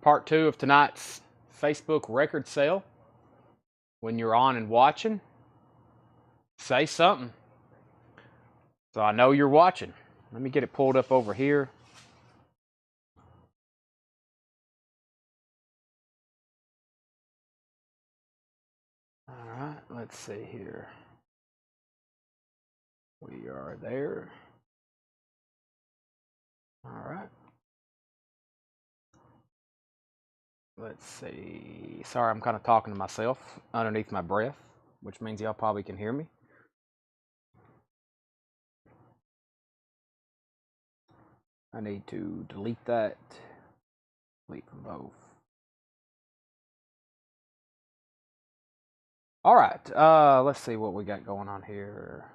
Part 2 of tonight's Facebook record sale. When you're on and watching, say something so I know you're watching. Let me get it pulled up over here. All right, let's see here. We are there. All right. Let's see. Sorry, I'm kind of talking to myself underneath my breath, which means y'all probably can hear me. I need to delete that. Delete from both. All right. Let's see what we got going on here.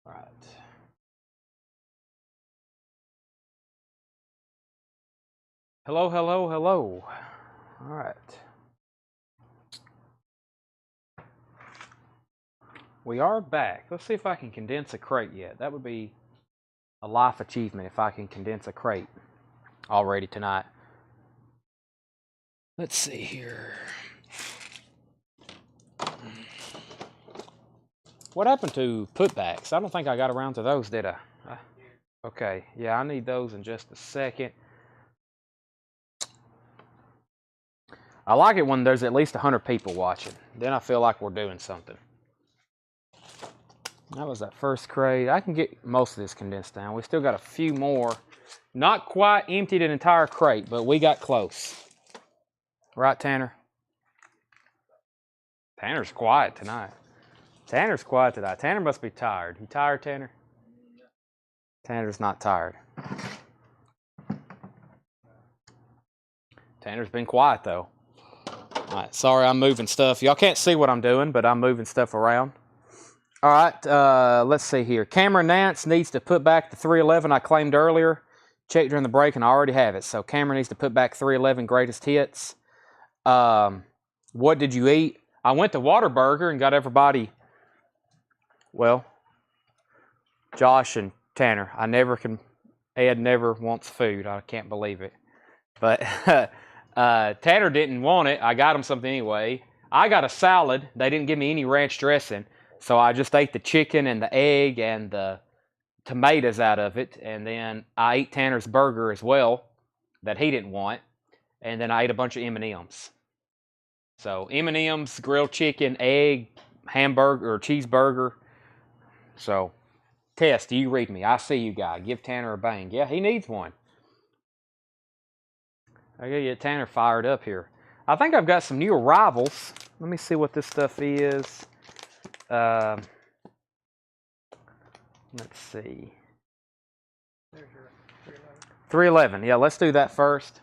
All right. Hello, hello, hello. All right. We are back. Let's see if I can condense a crate yet. That would be a life achievement if I can condense a crate already tonight. Let's see here. What happened to putbacks? I don't think I got around to those, did I? Okay, yeah, I need those in just a second. I like it when there's at least 100 people watching. Then I feel like we're doing something. That was that first crate. I can get most of this condensed down. We still got a few more. Not quite emptied an entire crate, but we got close. Right, Tanner? Tanner's quiet tonight. Tanner's quiet tonight. Tanner must be tired. You tired, Tanner? Tanner's not tired. Tanner's been quiet, though. All right, sorry, I'm moving stuff. Y'all can't see what I'm doing, but I'm moving stuff around. All right, let's see here. Cameron Nance needs to put back the 311 I claimed earlier. Checked during the break, and I already have it. So Cameron needs to put back 311 greatest hits. What did you eat? I went to Whataburger and got everybody, well, Josh and Tanner. Ed never wants food. I can't believe it. But Tanner didn't want it. I got him something anyway. I got a salad. They didn't give me any ranch dressing. So I just ate the chicken and the egg and the tomatoes out of it. And then I ate Tanner's burger as well that he didn't want. And then I ate a bunch of M&Ms. So M&Ms, grilled chicken, egg, hamburger or cheeseburger. So Tess, do you read me? I see you, guy. Give Tanner a bang. Yeah, he needs one. I gotta get Tanner fired up here. I think I've got some new arrivals. Let me see what this stuff is. Let's see. 311. Yeah, let's do that first.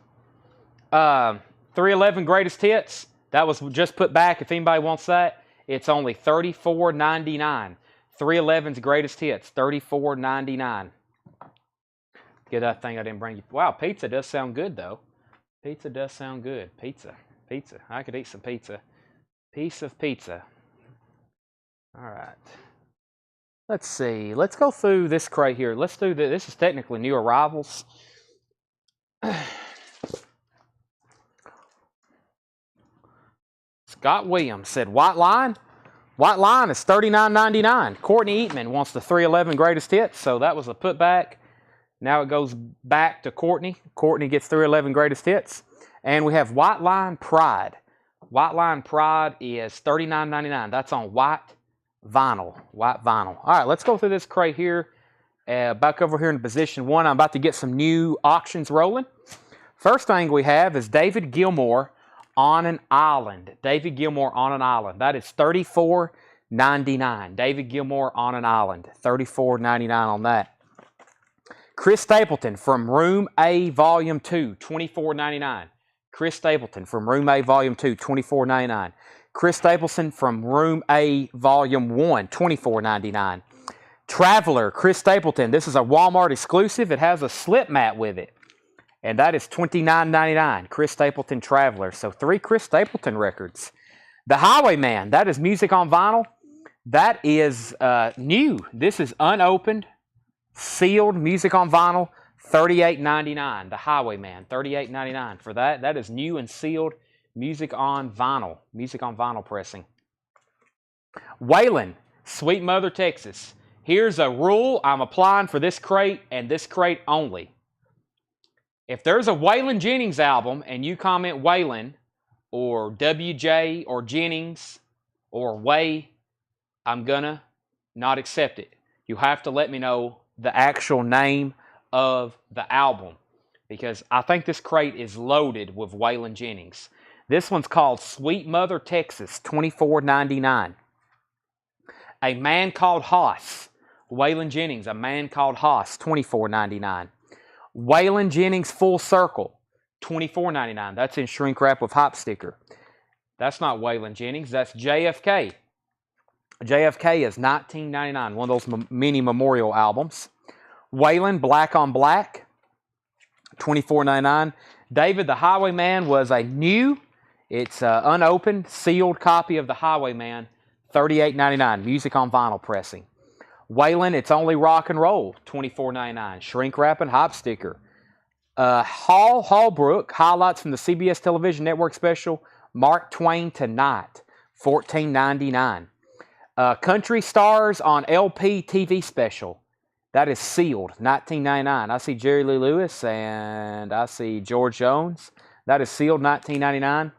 311 greatest hits. That was just put back. If anybody wants that, it's only $34.99. 311's greatest hits, $34.99. Get that thing I didn't bring you. Wow, pizza does sound good though. Pizza does sound good. Pizza. I could eat some pizza. Piece of pizza. All right. Let's see. Let's go through this crate here. Let's do this. This is technically new arrivals. Scott Williams said, White Line? White Line is $39.99. Courtney Eatman wants the 311 greatest hits, so that was a putback. Now it goes back to Courtney. Courtney gets 311 greatest hits. And we have White Line Pride. White Line Pride is $39.99. That's on white vinyl. White vinyl. All right, let's go through this crate here. Back over here in position 1. I'm about to get some new auctions rolling. First thing we have is David Gilmour on an Island. David Gilmour on an Island. That is $34.99. David Gilmour on an Island. $34.99 on that. Chris Stapleton from Room A Volume 2, $24.99. Chris Stapleton from Room A Volume 2, $24.99. Chris Stapleton from Room A Volume 1, $24.99. Traveler, Chris Stapleton. This is a Walmart exclusive. It has a slip mat with it. And that is $29.99. Chris Stapleton Traveler. So 3 Chris Stapleton records. The Highwayman, that is music on vinyl. That is new. This is unopened, sealed music on vinyl. $38.99. The Highwayman, $38.99 for that. That is new and sealed music on vinyl. Music on vinyl pressing. Waylon, Sweet Mother, Texas. Here's a rule I'm applying for this crate and this crate only. If there's a Waylon Jennings album and you comment Waylon or WJ or Jennings or Way, I'm gonna not accept it. You have to let me know the actual name of the album, because I think this crate is loaded with Waylon Jennings. This one's called Sweet Mother, Texas, $24.99. A Man Called Hoss, Waylon Jennings, A Man Called Hoss, $24.99. Waylon Jennings Full Circle, $24.99. That's in shrink wrap with hop sticker. That's not Waylon Jennings, that's JFK. JFK is $19.99, one of those mini memorial albums. Waylon Black on Black, $24.99. David the Highwayman was a new, it's an unopened, sealed copy of the Highwayman, $38.99. Music on vinyl pressing. Waylon, It's Only Rock and Roll, $24.99. Shrink wrap and hop sticker. Hallbrook, highlights from the CBS television network special, Mark Twain Tonight, $14.99. Country Stars on LP TV special. That is sealed, $19.99. I see Jerry Lee Lewis and I see George Jones. That is sealed, $19.99.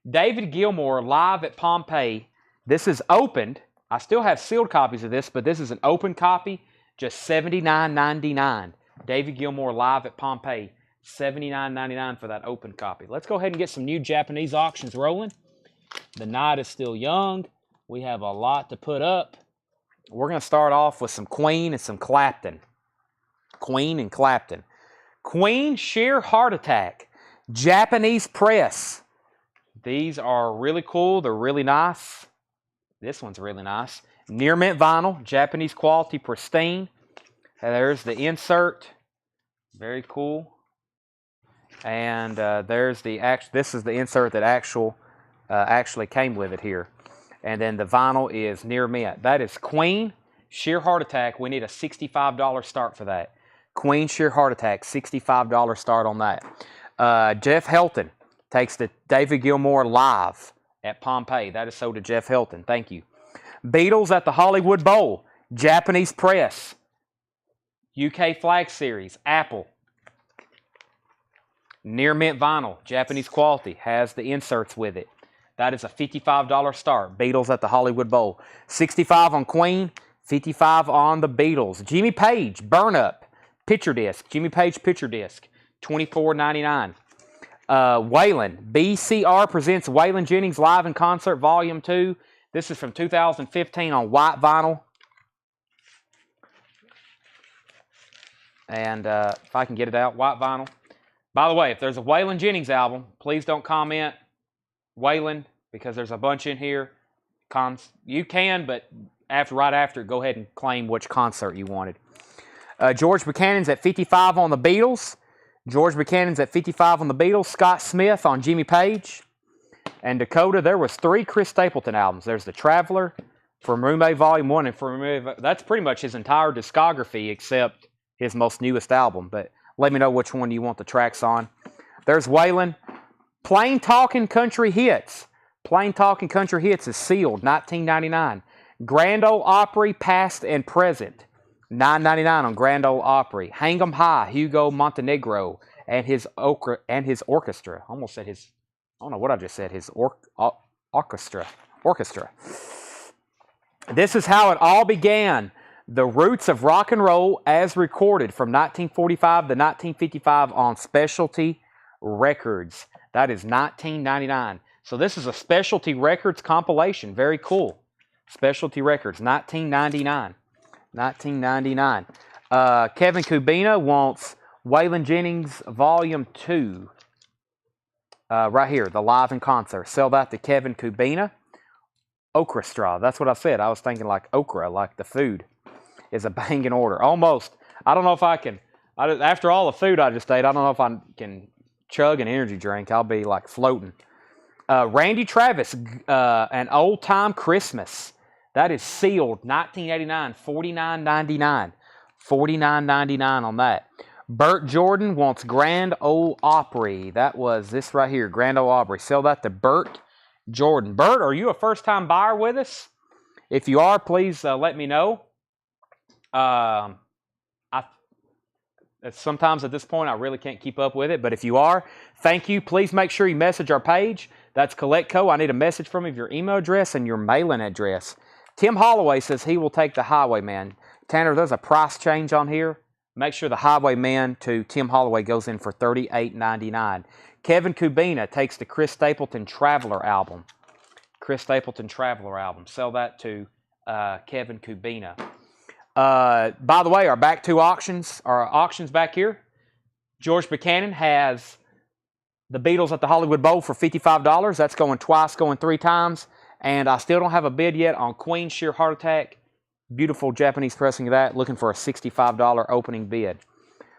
David Gilmour live at Pompeii. This is opened. I still have sealed copies of this, but this is an open copy, just $79.99. David Gilmour live at Pompeii, $79.99 for that open copy. Let's go ahead and get some new Japanese auctions rolling. The night is still young. We have a lot to put up. We're going to start off with some Queen and some Clapton. Queen and Clapton. Queen Sheer Heart Attack. Japanese press. These are really cool. They're really nice. This one's really nice. Near mint vinyl. Japanese quality, pristine. There's the insert. Very cool. And there's the this is the insert that actually came with it here. And then the vinyl is near mint. That is Queen Sheer Heart Attack. We need a $65 start for that. Queen Sheer Heart Attack, $65 start on that. Jeff Helton takes the David Gilmour live at Pompeii. That is sold to Jeff Helton. Thank you. Beatles at the Hollywood Bowl. Japanese press. UK flag series. Apple. Near mint vinyl. Japanese quality. Has the inserts with it. That is a $55 start. Beatles at the Hollywood Bowl. $65 on Queen, $55 on the Beatles. Jimmy Page, Burn Up, picture disc. Jimmy Page picture disc, $24.99. Waylon, BCR presents Waylon Jennings Live in Concert Volume 2. This is from 2015 on white vinyl. And if I can get it out, white vinyl. By the way, if there's a Waylon Jennings album, please don't comment Waylon, because there's a bunch in here. You can, but right after, go ahead and claim which concert you wanted. George Buchanan's at 55 on the Beatles. George Buchanan's at 55 on the Beatles. Scott Smith on Jimmy Page. And Dakota, there was 3 Chris Stapleton albums. There's The Traveler, From Room Volume 1, and From Room that's pretty much his entire discography except his most newest album. But let me know which one you want the tracks on. There's Waylon. Plain Talking Country Hits. Plain Talking Country Hits is sealed, $19.99. Grand Ole Opry, Past and Present, $9.99 on Grand Ole Opry. Hang 'em High, Hugo Montenegro and his orchestra. I almost said his, I don't know what I just said, his orchestra. This is How It All Began. The Roots of Rock and Roll as recorded from 1945 to 1955 on Specialty Records. That is $19.99. So this is a Specialty Records compilation. Very cool. Specialty Records, $19.99. $19.99. Kevin Kubina wants Waylon Jennings Volume 2. Right here, the live in concert. Sell that to Kevin Kubina. Orchestra. That's what I said. I was thinking like okra, like the food. Is a banging order. Almost. I don't know if I can After all the food I just ate, I don't know if I can chug an energy drink. I'll be like floating. Randy Travis, An Old Time Christmas. That is sealed, 1989, $49.99. $49.99 on that. Burt Jordan wants Grand Ole Opry. That was this right here, Grand Ole Opry. Sell that to Burt Jordan. Burt, are you a first-time buyer with us? If you are, please let me know. Sometimes at this point, I really can't keep up with it. But if you are, thank you. Please make sure you message our page. That's CollectCo. I need a message from you, your email address and your mailing address. Tim Holloway says he will take the Highwayman. Tanner, there's a price change on here. Make sure the Highwayman to Tim Holloway goes in for $38.99. Kevin Kubina takes the Chris Stapleton Traveler album. Chris Stapleton Traveler album. Sell that to Kevin Kubina. By the way, our back two auctions, our auctions back here. George Buchanan has the Beatles at the Hollywood Bowl for $55. That's going twice, going 3 times. And I still don't have a bid yet on Queen Sheer Heart Attack. Beautiful Japanese pressing of that. Looking for a $65 opening bid.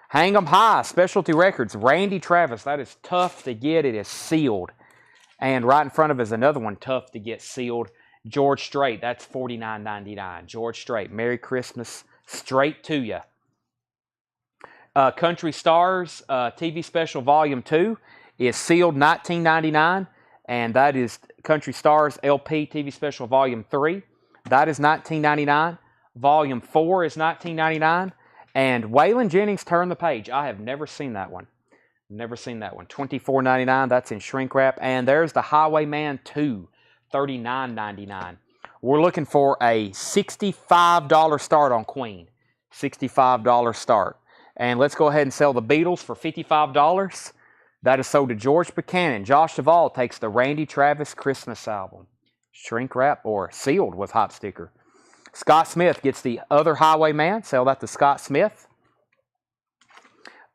Hang 'em High, Specialty Records. Randy Travis. That is tough to get. It is sealed. And right in front of it is another one tough to get sealed. George Strait. That's $49.99. George Strait. Merry Christmas straight to you. Country Stars TV Special Volume 2 is sealed $19.99. And that is Country Stars LP TV Special Volume 3. That is $19.99. Volume 4 is $19.99. And Waylon Jennings, Turn the Page. I have never seen that one. Never seen that one. $24.99. That's in shrink wrap. And there's the Highwayman 2. $39.99. We're looking for a $65 start on Queen. $65 start. And let's go ahead and sell the Beatles for $55. That is sold to George Buchanan. Josh Duvall takes the Randy Travis Christmas album. Shrink wrap or sealed with hot sticker. Scott Smith gets the other Highwayman. Sell that to Scott Smith.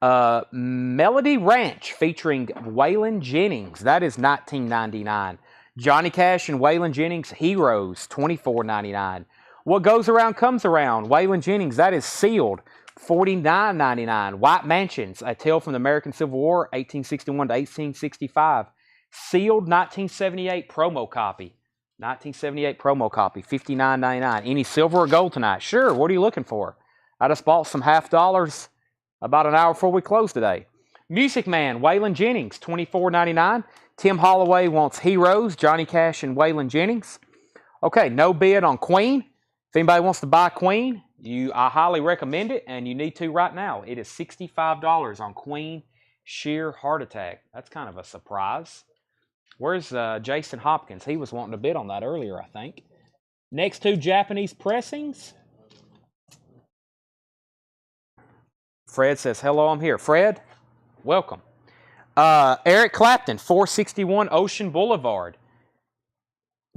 Melody Ranch featuring Waylon Jennings. That is $19.99. Johnny Cash and Waylon Jennings, Heroes, $24.99. What Goes Around Comes Around, Waylon Jennings, that is sealed, $49.99. White Mansions, A Tale from the American Civil War, 1861 to 1865. Sealed 1978 promo copy. 1978 promo copy, $59.99. Any silver or gold tonight? Sure, what are you looking for? I just bought some $half about an hour before we close today. Music Man, Waylon Jennings, $24.99. Tim Holloway wants Heroes, Johnny Cash and Waylon Jennings. Okay, no bid on Queen. If anybody wants to buy Queen, I highly recommend it, and you need to right now. It is $65 on Queen Sheer Heart Attack. That's kind of a surprise. Where's Jason Hopkins? He was wanting to bid on that earlier, I think. Next two Japanese pressings. Fred says, hello, I'm here. Fred, welcome. Eric Clapton, 461 Ocean Boulevard.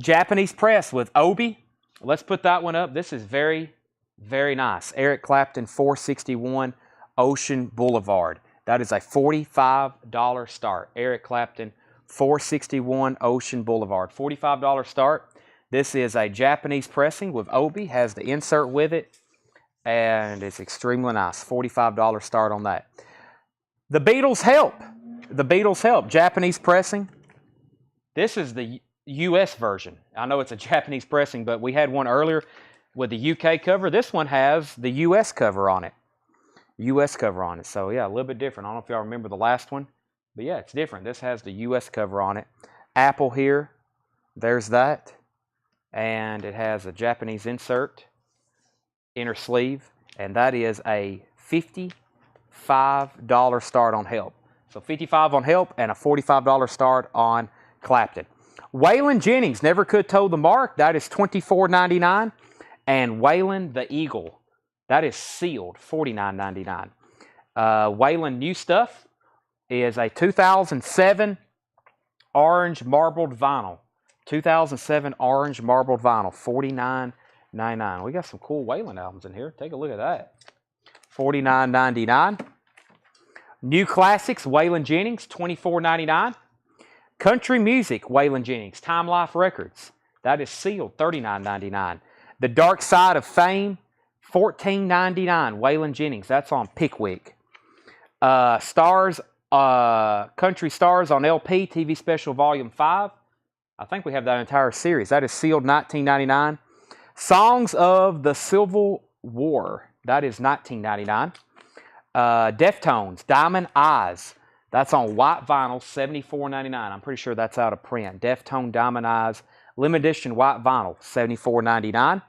Japanese press with Obi. Let's put that one up. This is very, very nice. Eric Clapton, 461 Ocean Boulevard. That is a $45 start. Eric Clapton, 461 Ocean Boulevard. $45 start. This is a Japanese pressing with Obi. Has the insert with it. And it's extremely nice. $45 start on that. The Beatles Help. The Beatles Help. Japanese pressing. This is the U.S. version. I know it's a Japanese pressing, but we had one earlier with the U.K. cover. This one has the U.S. cover on it. U.S. cover on it. So, yeah, a little bit different. I don't know if y'all remember the last one. But, yeah, it's different. This has the U.S. cover on it. Apple here. There's that. And it has a Japanese insert. Inner sleeve. And that is a $55 start on Help. So $55 on Help and a $45 start on Clapton. Waylon Jennings, Never Could Toe the Mark. That is $24.99. And Waylon the Eagle. That is sealed, $49.99. Waylon New Stuff is a 2007 orange marbled vinyl. 2007 orange marbled vinyl, $49.99. We got some cool Waylon albums in here. Take a look at that. $49.99. New Classics, Waylon Jennings, $24.99. Country Music, Waylon Jennings, Time Life Records. That is sealed, $39.99. The Dark Side of Fame, $14.99. Waylon Jennings. That's on Pickwick. Stars, Country Stars on LP, TV Special Volume 5. I think we have that entire series. That is sealed $19.99. Songs of the Civil War. That is $19.99. Deftones, Diamond Eyes. That's on white vinyl, $74.99. I'm pretty sure that's out of print. Deftone Diamond Eyes, limited edition white vinyl, $74.99.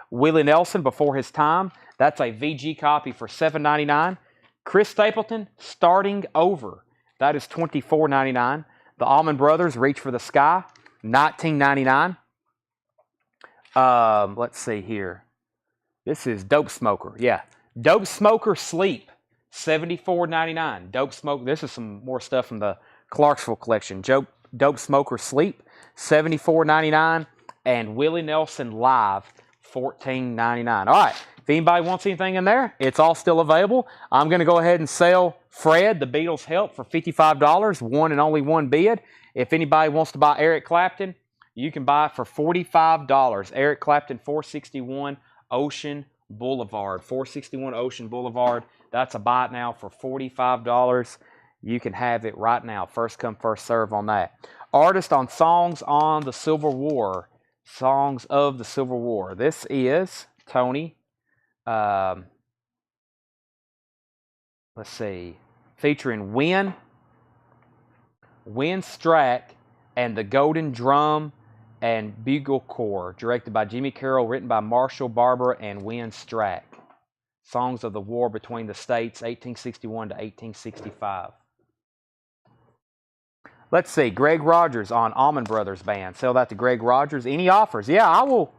Willie Nelson, Before His Time. That's a VG copy for $7.99. Chris Stapleton, Starting Over. That is $24.99. The Allman Brothers, Reach for the Sky, $19.99. Let's see here. This is Dope Smoker. Yeah. Dope Smoker Sleep, $74.99. Dope Smoker. This is some more stuff from the Clarksville collection. Dope Smoker Sleep, $74.99. And Willie Nelson Live, $14.99. All right. If anybody wants anything in there, it's all still available. I'm going to go ahead and sell Fred, the Beatles' Help, for $55. One and only one bid. If anybody wants to buy Eric Clapton, you can buy it for $45. Eric Clapton, 461 Ocean Boulevard. 461 Ocean Boulevard. That's a buy it now for $45. You can have it right now. First come, first serve on that. Artist on Songs on the Civil War. Songs of the Civil War. This is Tony. Let's see. Featuring Win Strack, and the Golden Drum and Bugle Corps. Directed by Jimmy Carroll, written by Marshall Barber and Win Strack. Songs of the War between the States, 1861 to 1865. Let's see. Greg Rogers on Allman Brothers Band. Sell that to Greg Rogers. Any offers? Yeah, I will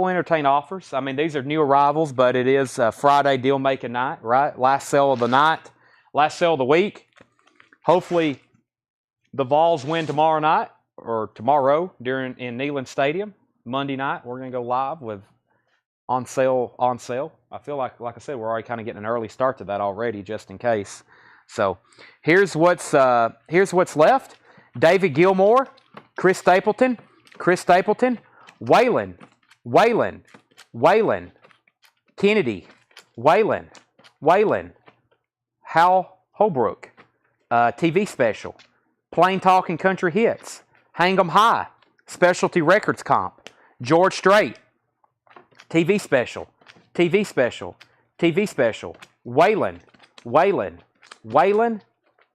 entertain offers. I mean, these are new arrivals, but it is Friday deal-making night, right? Last sale of the night. Last sale of the week. Hopefully, the Vols win tomorrow night, or tomorrow in Neyland Stadium. Monday night, we're going to go live with on sale. I feel like I said, we're already kind of getting an early start to that already, just in case. So here's what's left. David Gilmour, Chris Stapleton, Waylon, Kennedy, Waylon, Hal Holbrook, TV special, Plain Talking Country Hits, Hang 'em High, Specialty Records Comp, George Strait, TV special, Waylon,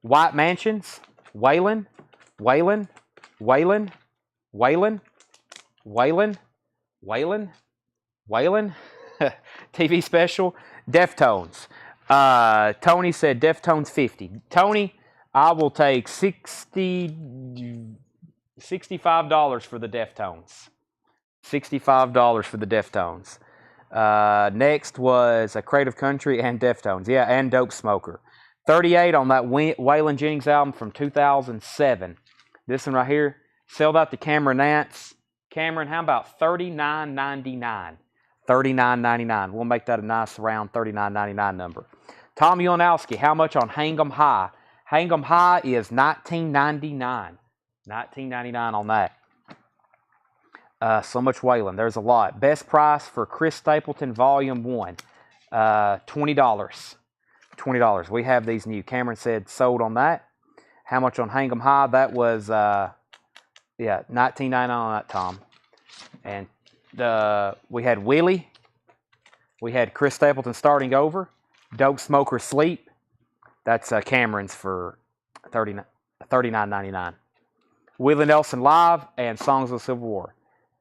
White Mansions, Waylon, TV special, Deftones. Tony said Deftones 50. Tony, I will take $65 for the Deftones. $65 for the Deftones. Next was a Creative Country and Deftones. Yeah, and Dope Smoker. 38 on that Waylon Jennings album from 2007. This one right here. Sell that to Cameron Nance. Cameron, how about $39.99? $39.99. We'll make that a nice round $39.99 number. Tom Ulanowski, how much on Hang 'em High? Hang 'em High is $19.99. $19.99 on that. So much Waylon. There's a lot. Best price for Chris Stapleton Volume 1. $20. $20. We have these new. Cameron said sold on that. How much on Hang 'em High? That was, $19.99 on that, Tom. And we had Willie. We had Chris Stapleton Starting Over. Dope Smoker Sleep. That's Cameron's for $39.99. Willie Nelson Live and Songs of the Civil War.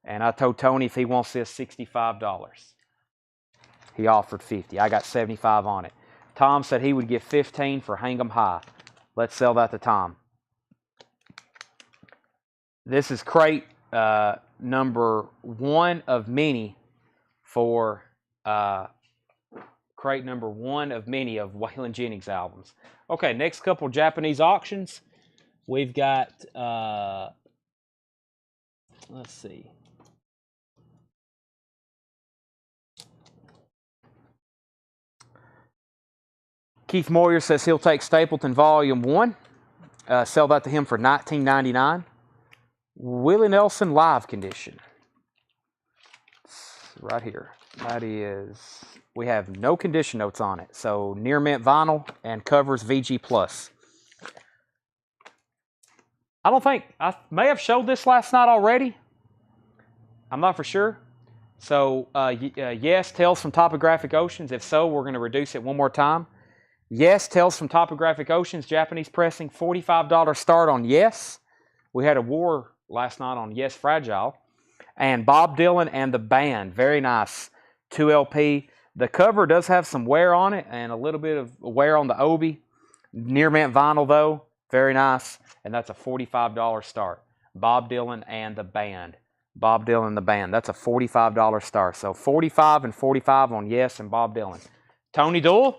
And I told Tony if he wants this, $65. He offered $50. I got $75 on it. Tom said he would give $15 for Hang 'em High. Let's sell that to Tom. This is crate number 1 of many for crate number 1 of many of Waylon Jennings albums. Okay, next couple Japanese auctions. We've got, let's see. Keith Moyer says he'll take Stapleton Volume 1. Sell that to him for $19.99. Willie Nelson Live Condition. It's right here. That is We have no condition notes on it. So near mint vinyl and covers VG+. I don't think, I may have showed this last night already. I'm not for sure. So yes, Tales from Topographic Oceans. If so, we're going to reduce it one more time. Yes, Tales from Topographic Oceans, Japanese pressing, $45 start on Yes. We had a war last night on Yes Fragile. And Bob Dylan and the Band, very nice, 2LP. The cover does have some wear on it and a little bit of wear on the obi. Near mint vinyl though, very nice. And that's a $45 start. Bob Dylan and the Band. Bob Dylan and the Band. That's a $45 start. So 45 and 45 on Yes and Bob Dylan. Tony Doyle,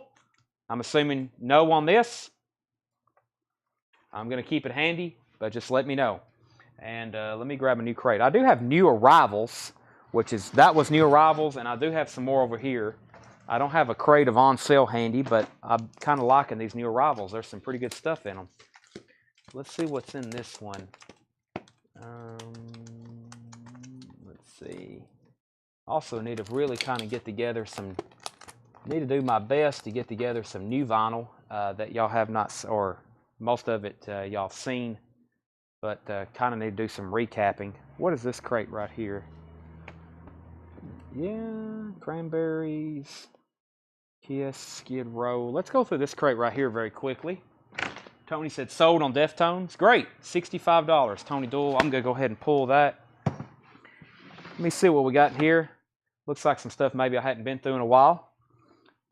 I'm assuming no on this. I'm going to keep it handy, but just let me know. And let me grab a new crate. I do have new arrivals, that was new arrivals, and I do have some more over here. I don't have a crate of on sale handy, but I'm kind of liking these new arrivals. There's some pretty good stuff in them. Let's see what's in this one. Let's see. Also need to really kind of get together need to do my best to get together some new vinyl that y'all have not, or most of it y'all have seen, but kind of need to do some recapping. What is this crate right here? Yeah, Cranberries, Kiss, Skid Row. Let's go through this crate right here very quickly. Tony said sold on Deftones. Great, $65. Tony Doyle, I'm going to go ahead and pull that. Let me see what we got here. Looks like some stuff maybe I hadn't been through in a while.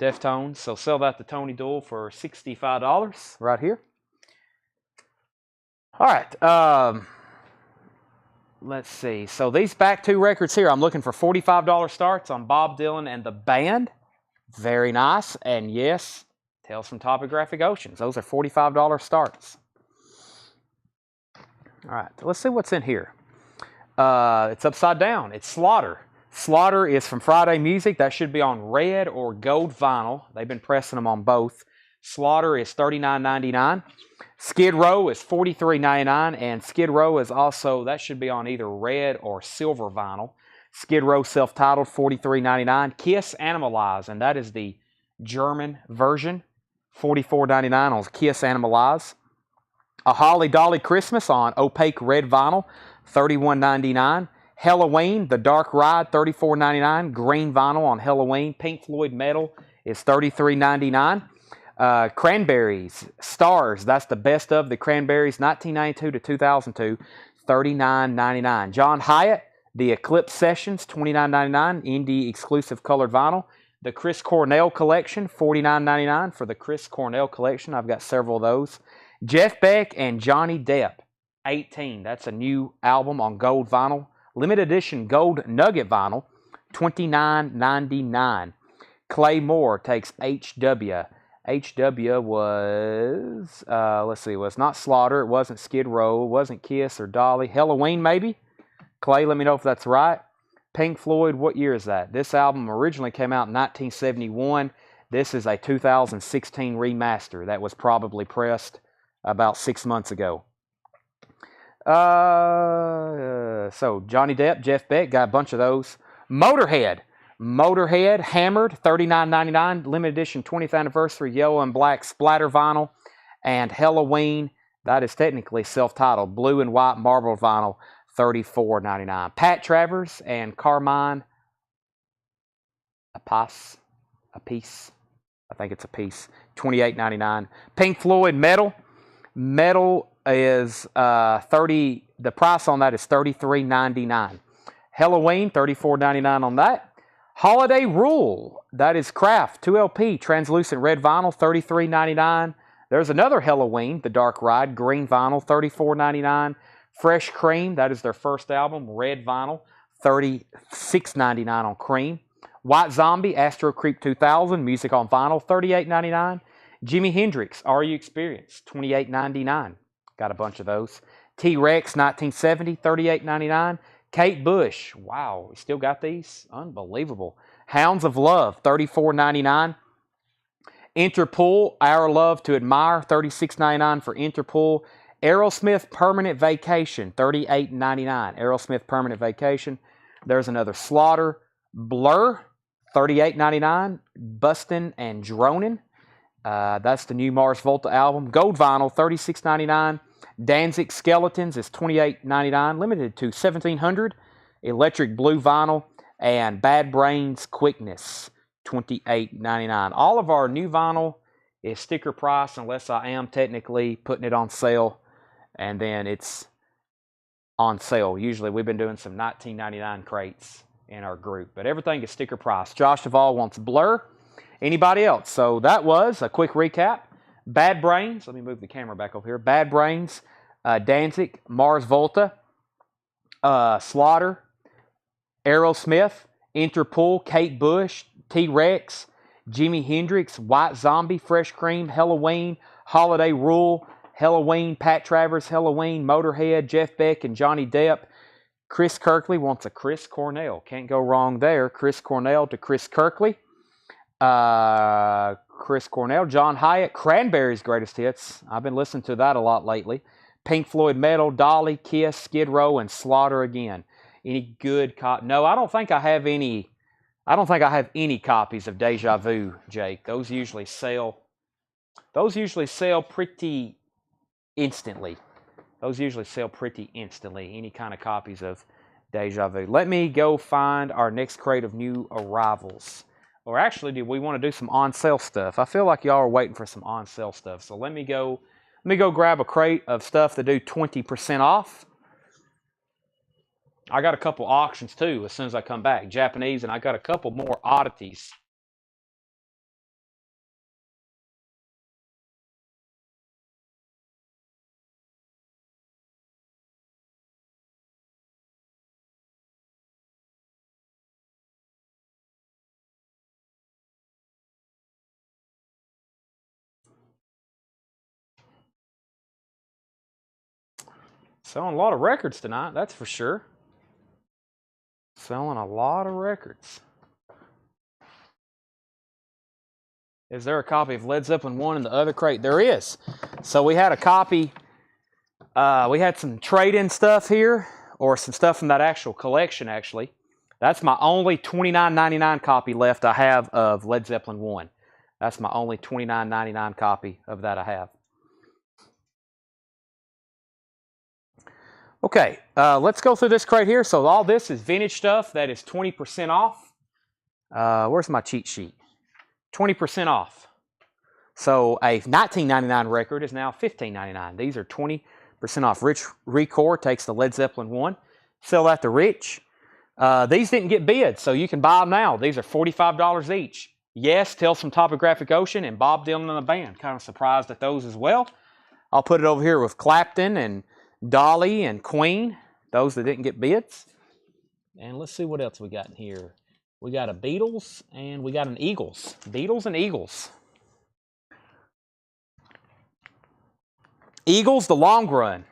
Deftones, so sell that to Tony Doyle for $65 right here. All right, let's see. So these back two records here, I'm looking for $45 starts on Bob Dylan and the Band. Very nice. And yes, Tales from Topographic Oceans. Those are $45 starts. All right, let's see what's in here. It's upside down. It's Slaughter. Slaughter is from Friday Music. That should be on red or gold vinyl. They've been pressing them on both. Slaughter is $39.99. Skid Row is $43.99. And Skid Row is also, that should be on either red or silver vinyl. Skid Row self-titled, $43.99. Kiss Animalize, and that is the German version, $44.99 on Kiss Animalize. A Holly Dolly Christmas on opaque red vinyl, $31.99. Halloween, The Dark Ride, $34.99. Green vinyl on Halloween. Pink Floyd Metal is $33.99. Cranberries, Stars, that's the best of the Cranberries, 1992 to 2002, $39.99. John Hyatt, The Eclipse Sessions, $29.99. Indie exclusive colored vinyl. The Chris Cornell Collection, $49.99 for the Chris Cornell Collection. I've got several of those. Jeff Beck and Johnny Depp, 18. That's a new album on gold vinyl. Limited edition gold nugget vinyl, $29.99. Clay Moore takes HW. HW was, let's see, it was not Slaughter. It wasn't Skid Row. It wasn't Kiss or Dolly. Halloween, maybe? Clay, let me know if that's right. Pink Floyd, what year is that? This album originally came out in 1971. This is a 2016 remaster that was probably pressed about 6 months ago. So Johnny Depp, Jeff Beck, got a bunch of those. Motorhead, Hammered, $39.99. Limited edition 20th anniversary yellow and black splatter vinyl. And Halloween, that is technically self-titled, blue and white marble vinyl, $34.99. Pat Travers and Carmine Appice, I think it's a piece, $28.99. Pink Floyd Metal is the price on that is $33.99. Halloween, $34.99 on that. Holiday Rule, that is Kraft, 2LP, translucent red vinyl, $33.99. There's another Halloween, The Dark Ride, green vinyl, $34.99. Fresh Cream, that is their first album, red vinyl, $36.99 on Cream. White Zombie, Astro Creep 2000, music on vinyl, $38.99. Jimi Hendrix, Are You Experienced, $28.99. Got a bunch of those. T-Rex, 1970, $38.99. Kate Bush, wow, we still got these? Unbelievable. Hounds of Love, $34.99. Interpol, Our Love to Admire, $36.99 for Interpol. Aerosmith Permanent Vacation, $38.99. Aerosmith Permanent Vacation. There's another Slaughter. Blur, $38.99. Bustin' and Dronin'. That's the new Mars Volta album. Gold vinyl, $36.99. Danzig Skeletons is $28.99, limited to 1,700. Electric Blue vinyl. And Bad Brains Quickness, $28.99. All of our new vinyl is sticker price unless I am technically putting it on sale, and then it's on sale. Usually we've been doing some $19.99 crates in our group, but everything is sticker price. Josh Duvall wants Blur. Anybody else? So that was a quick recap. Bad Brains, let me move the camera back over here. Bad Brains, Danzig, Mars Volta, Slaughter, Aerosmith, Interpol, Kate Bush, T-Rex, Jimi Hendrix, White Zombie, Fresh Cream, Halloween, Holiday Rule, Halloween, Pat Travers, Halloween, Motorhead, Jeff Beck, and Johnny Depp. Chris Kirkley wants a Chris Cornell. Can't go wrong there. Chris Cornell to Chris Kirkley. Chris Cornell, John Hyatt, Cranberries' Greatest Hits. I've been listening to that a lot lately. Pink Floyd Metal, Dolly, Kiss, Skid Row, and Slaughter Again. Any good No, I don't think I have any. I don't think I have any copies of Deja Vu, Jake. Those usually sell pretty instantly. Any kind of copies of Deja Vu. Let me go find our next crate of new arrivals. Or actually, do we want to do some on-sale stuff? I feel like y'all are waiting for some on-sale stuff. So let me go grab a crate of stuff to do 20% off. I got a couple auctions too as soon as I come back. Japanese, and I got a couple more oddities. Selling a lot of records tonight, that's for sure. Selling a lot of records. Is there a copy of Led Zeppelin 1 in the other crate? There is. So we had a copy. We had some trade-in stuff here, or some stuff from that actual collection, actually. That's my only $29.99 copy left I have of Led Zeppelin 1. That's my only $29.99 copy of that I have. Okay, let's go through this crate here. So all this is vintage stuff that is 20% off. Where's my cheat sheet? 20% off. So a $19.99 record is now $15.99. These are 20% off. Rich Record takes the Led Zeppelin 1. Sell that to Rich. These didn't get bid, so you can buy them now. These are $45 each. Yes, Tales from Topographic Ocean and Bob Dylan and the band. Kind of surprised at those as well. I'll put it over here with Clapton and Dolly and Queen, those that didn't get bids. And let's see what else we got in here. We got a Beatles and we got an Eagles. Beatles and Eagles. Eagles, The Long Run.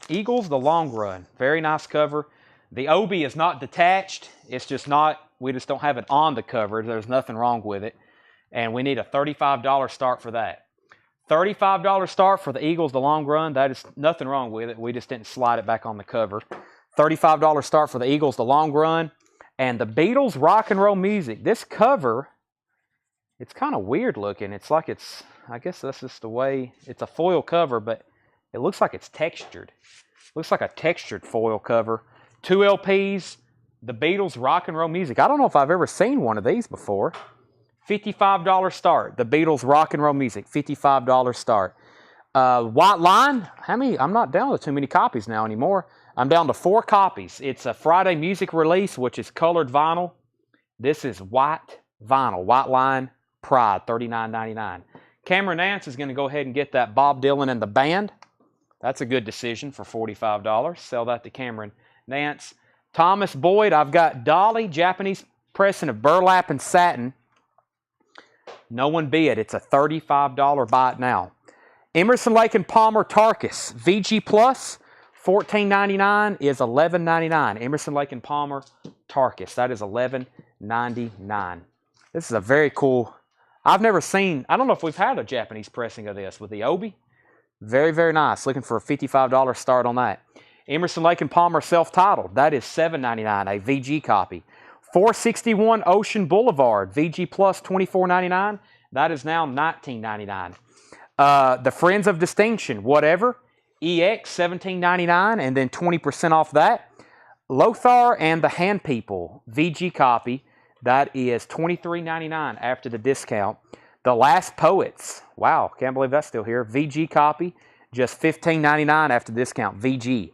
Eagles, The Long Run. Very nice cover. The obi is not detached. It's just not, we just don't have it on the cover. There's nothing wrong with it. And we need a $35 start for that. $35 start for the Eagles, The Long Run. That is nothing wrong with it. We just didn't slide it back on the cover. $35 start for the Eagles, The Long Run. And the Beatles, Rock and Roll Music. This cover, it's kind of weird looking. It's like it's, I guess that's just the way, it's a foil cover, but it looks like it's textured. Looks like a textured foil cover. 2 LPs, the Beatles, Rock and Roll Music. I don't know if I've ever seen one of these before. $55 start. The Beatles, Rock and Roll Music. $55 start. White Line. How many? I'm not down to too many copies now anymore. I'm down to 4 copies. It's a Friday music release, which is colored vinyl. This is white vinyl. White Line Pride, $39.99. Cameron Nance is going to go ahead and get that Bob Dylan and the band. That's a good decision for $45. Sell that to Cameron Nance. Thomas Boyd. I've got Dolly, Japanese pressing of burlap and satin. No one bid. It's a $35 buy it now. Emerson, Lake and Palmer Tarkus VG Plus, $14.99 is $11.99. Emerson, Lake and Palmer Tarkus. That is $11.99. This is a very cool. I've never seen. I don't know if we've had a Japanese pressing of this with the obi. Very, very nice. Looking for a $55 start on that. Emerson, Lake and Palmer self-titled. That is $7.99. A VG copy. 461 Ocean Boulevard, VG Plus $24.99. That is now $19.99. The Friends of Distinction, whatever, EX $17.99, and then 20% off that. Lothar and the Hand People, VG copy, that is $23.99 after the discount. The Last Poets, wow, can't believe that's still here. VG copy, just $15.99 after the discount. VG.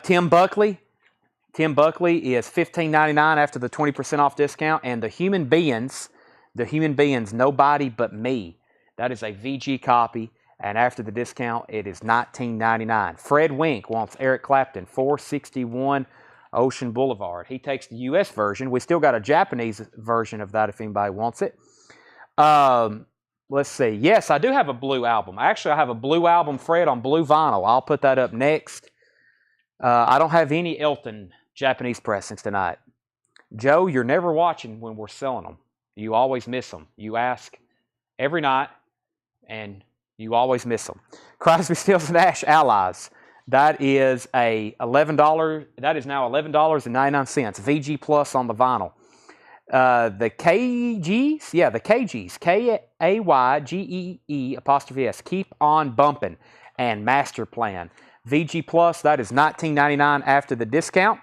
Tim Buckley is $15.99 after the 20% off discount. And the Human Beings, Nobody But Me, that is a VG copy. And after the discount, it is $19.99. Fred Wink wants Eric Clapton, 461 Ocean Boulevard. He takes the U.S. version. We still got a Japanese version of that if anybody wants it. Let's see. Yes, I do have a blue album. Actually, I have a blue album, Fred, on blue vinyl. I'll put that up next. I don't have any Elton Japanese pressings tonight. Joe, you're never watching when we're selling them. You always miss them. You ask every night, and you always miss them. Crosby, Stills, Nash Allies. That is a $11. That is now $11.99. VG Plus on the vinyl. The KGs, the KGs, KAYGEE''S, Keep On Bumpin', and Master Plan. VG Plus, that is $19.99 after the discount.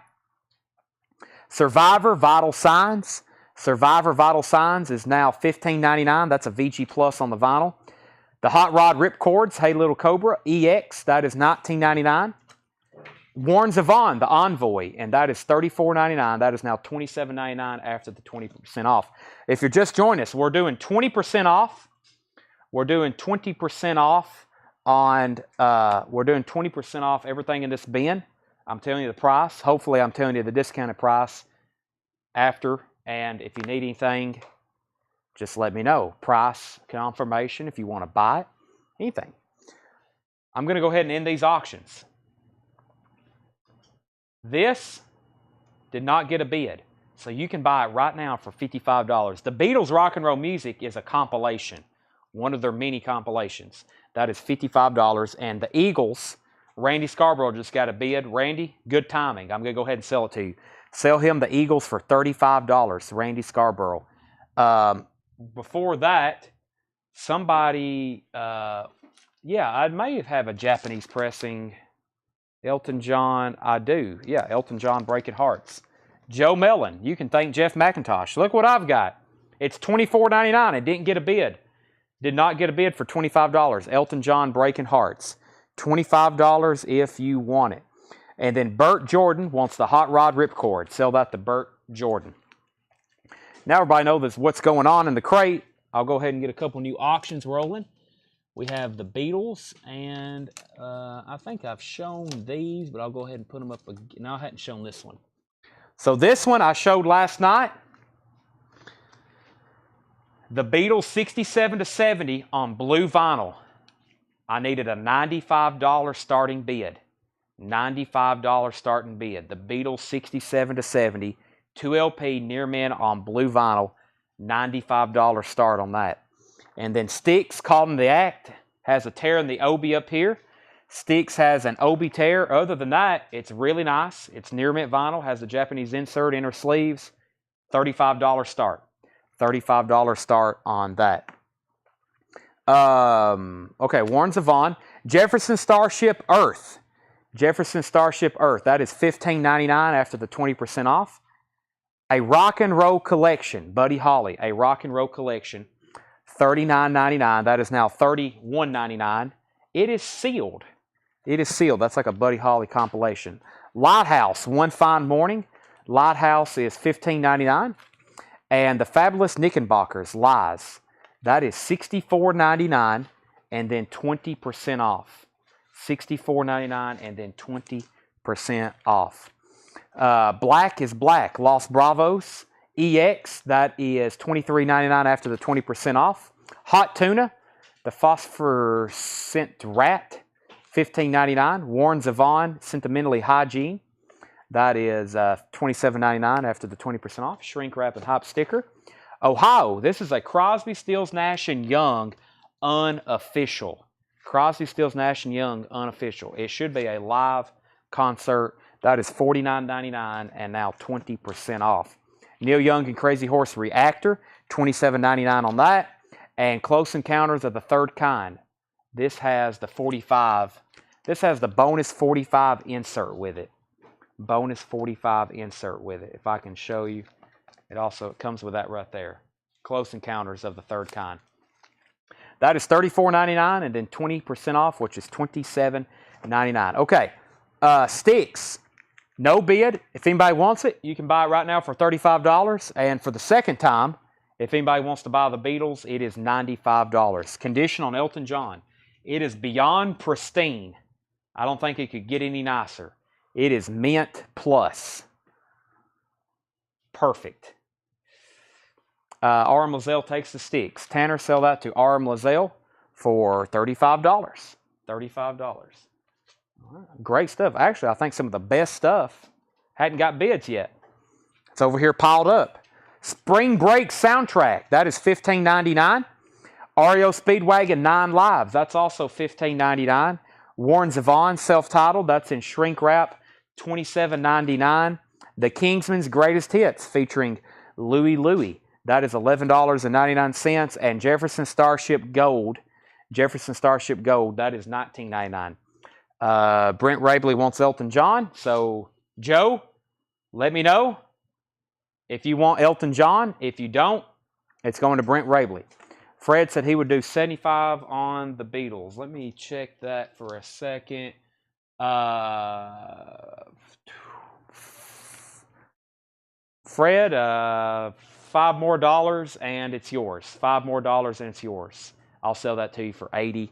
Survivor Vital Signs. Survivor Vital Signs is now $15.99. That's a VG Plus on the vinyl. The Hot Rod Ripcords, Hey Little Cobra, EX, that is $19.99. Warren Zevon, The Envoy, and that is $34.99. That is now $27.99 after the 20% off. If you're just joining us, we're doing 20% off. We're doing 20% off on, we're doing 20% off everything in this bin. I'm telling you the price. Hopefully I'm telling you the discounted price after. And if you need anything, just let me know. Price confirmation if you want to buy it. Anything. I'm going to go ahead and end these auctions. This did not get a bid, so you can buy it right now for $55. The Beatles Rock and Roll Music is a compilation, one of their many compilations. That is $55. And the Eagles, Randy Scarborough just got a bid. Randy, good timing. I'm going to go ahead and sell it to you. Sell him the Eagles for $35, Randy Scarborough. Before that, somebody, I may have a Japanese pressing. Elton John, I do. Yeah, Elton John, Breaking Hearts. Joe Mellon, you can thank Jeff McIntosh. Look what I've got. It's $24.99. It didn't get a bid. Did not get a bid for $25. Elton John, Breaking Hearts. $25 if you want it. And then Burt Jordan wants the Hot Rod Ripcord. Sell that to Burt Jordan. Now everybody knows what's going on in the crate. I'll go ahead and get a couple new auctions rolling. We have the Beatles, and I think I've shown these, but I'll go ahead and put them up again. No, I hadn't shown this one. So this one I showed last night. The Beatles 67-70 on blue vinyl. I needed a $95 starting bid. $95 starting bid. The Beatles 67-70, 2LP near mint on blue vinyl. $95 start on that. And then Styx, Caught in the Act, has a tear in the obi up here. Styx has an obi tear. Other than that, it's really nice. It's near mint vinyl, has the Japanese insert, inner sleeves. $35 start. $35 start on that. Okay, Warren Zevon. Jefferson Starship Earth. Jefferson Starship Earth. That is $15.99 after the 20% off. A Rock and Roll Collection. Buddy Holly. A Rock and Roll Collection. $39.99. That is now $31.99. It is sealed. It is sealed. That's like a Buddy Holly compilation. Lighthouse, One Fine Morning. Lighthouse is $15.99. And the Fabulous Knickerbockers, Lies. That is $64.99 and then 20% off. $64.99 and then 20% off. Black is Black, Los Bravos. EX, that is $23.99 after the 20% off. Hot Tuna, the Phosphorescent Rat, $15.99. Warren Zevon, Sentimentally Hygiene. That is $27.99 after the 20% off. Shrink Wrap and Hop Sticker. Ohio, this is a Crosby, Stills, Nash & Young unofficial. Crosby, Stills, Nash & Young unofficial. It should be a live concert That is $49.99 and now 20% off. Neil Young and Crazy Horse Reactor, $27.99 on that. And Close Encounters of the Third Kind. This has the 45. This has the bonus 45 insert with it. Bonus 45 insert with it. If I can show you, it comes with that right there. Close Encounters of the Third Kind. That is $34.99 and then 20% off, which is $27.99. Okay, Sticks. No bid. If anybody wants it, you can buy it right now for $35. And for the second time, if anybody wants to buy the Beatles, it is $95. Condition on Elton John. It is beyond pristine. I don't think it could get any nicer. It is mint plus. Perfect. RM Lozelle takes the Sticks. Tanner, sell that to RM Lozelle for $35. $35. Great stuff. Actually, I think some of the best stuff hadn't got bids yet. It's over here piled up. Spring Break soundtrack. That is $15.99. REO Speedwagon 9 Lives. That's also $15.99. Warren Zevon self-titled. That's in shrink wrap. $27.99. The Kingsmen's Greatest Hits featuring Louie Louie. That is $11.99. And Jefferson Starship Gold. Jefferson Starship Gold. That is $19.99. Brent Rabley wants Elton John. So, Joe, let me know if you want Elton John. If you don't, it's going to Brent Rabley. Fred said he would do 75 on the Beatles. Let me check that for a second. Fred, $5 more and it's yours. $5 more and it's yours. I'll sell that to you for $80.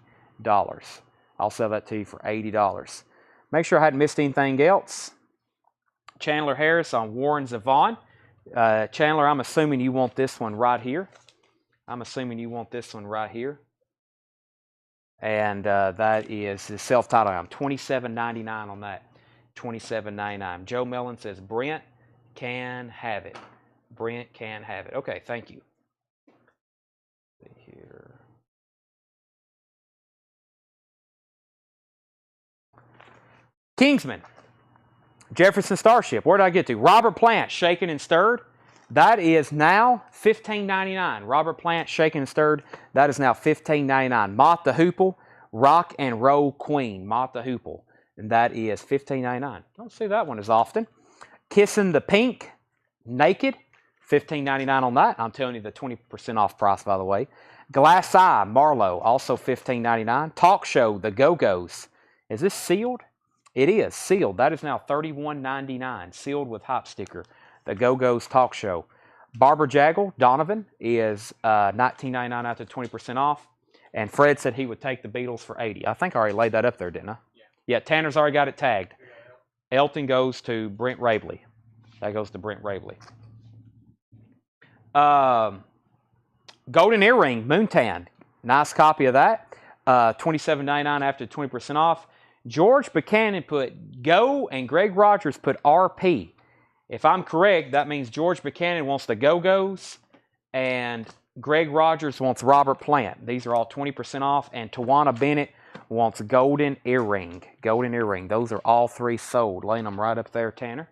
I'll sell that to you for $80. Make sure I hadn't missed anything else. Chandler Harris on Warren Zevon. Chandler, I'm assuming you want this one right here. I'm assuming you want this one right here. And that is the self-titled album. $27.99 on that. $27.99. Joe Mellon says, Brent can have it. Brent can have it. Okay, thank you. Here. Kingsman. Jefferson Starship. Where did I get to? Robert Plant, Shaken and Stirred. That is now $15.99. Robert Plant, Shaken and Stirred. That is now $15.99. Mott the Hoople, Rock and Roll Queen. Mott the Hoople. And that is $15.99. Don't see that one as often. Kissing the Pink, Naked. $15.99 on that. I'm telling you the 20% off price, by the way. Glass Eye, Marlowe. Also $15.99. Talk Show, The Go-Go's. Is this sealed? It is sealed. That is now $31.99. Sealed with hop sticker. The Go-Go's Talk Show. Barbara Jaggle, Donovan, is $19.99 after 20% off. And Fred said he would take the Beatles for $80. I think I already laid that up there, didn't I? Yeah, Tanner's already got it tagged. Elton goes to Brent Rabley. That goes to Brent Rabley. Golden Earring, Moontan. Nice copy of that. $27.99 after 20% off. George Buchanan put Go and Greg Rogers put RP. If I'm correct, that means George Buchanan wants the Go-Go's and Greg Rogers wants Robert Plant. These are all 20% off. And Tawana Bennett wants Golden Earring. Golden Earring. Those are all three sold. Laying them right up there, Tanner.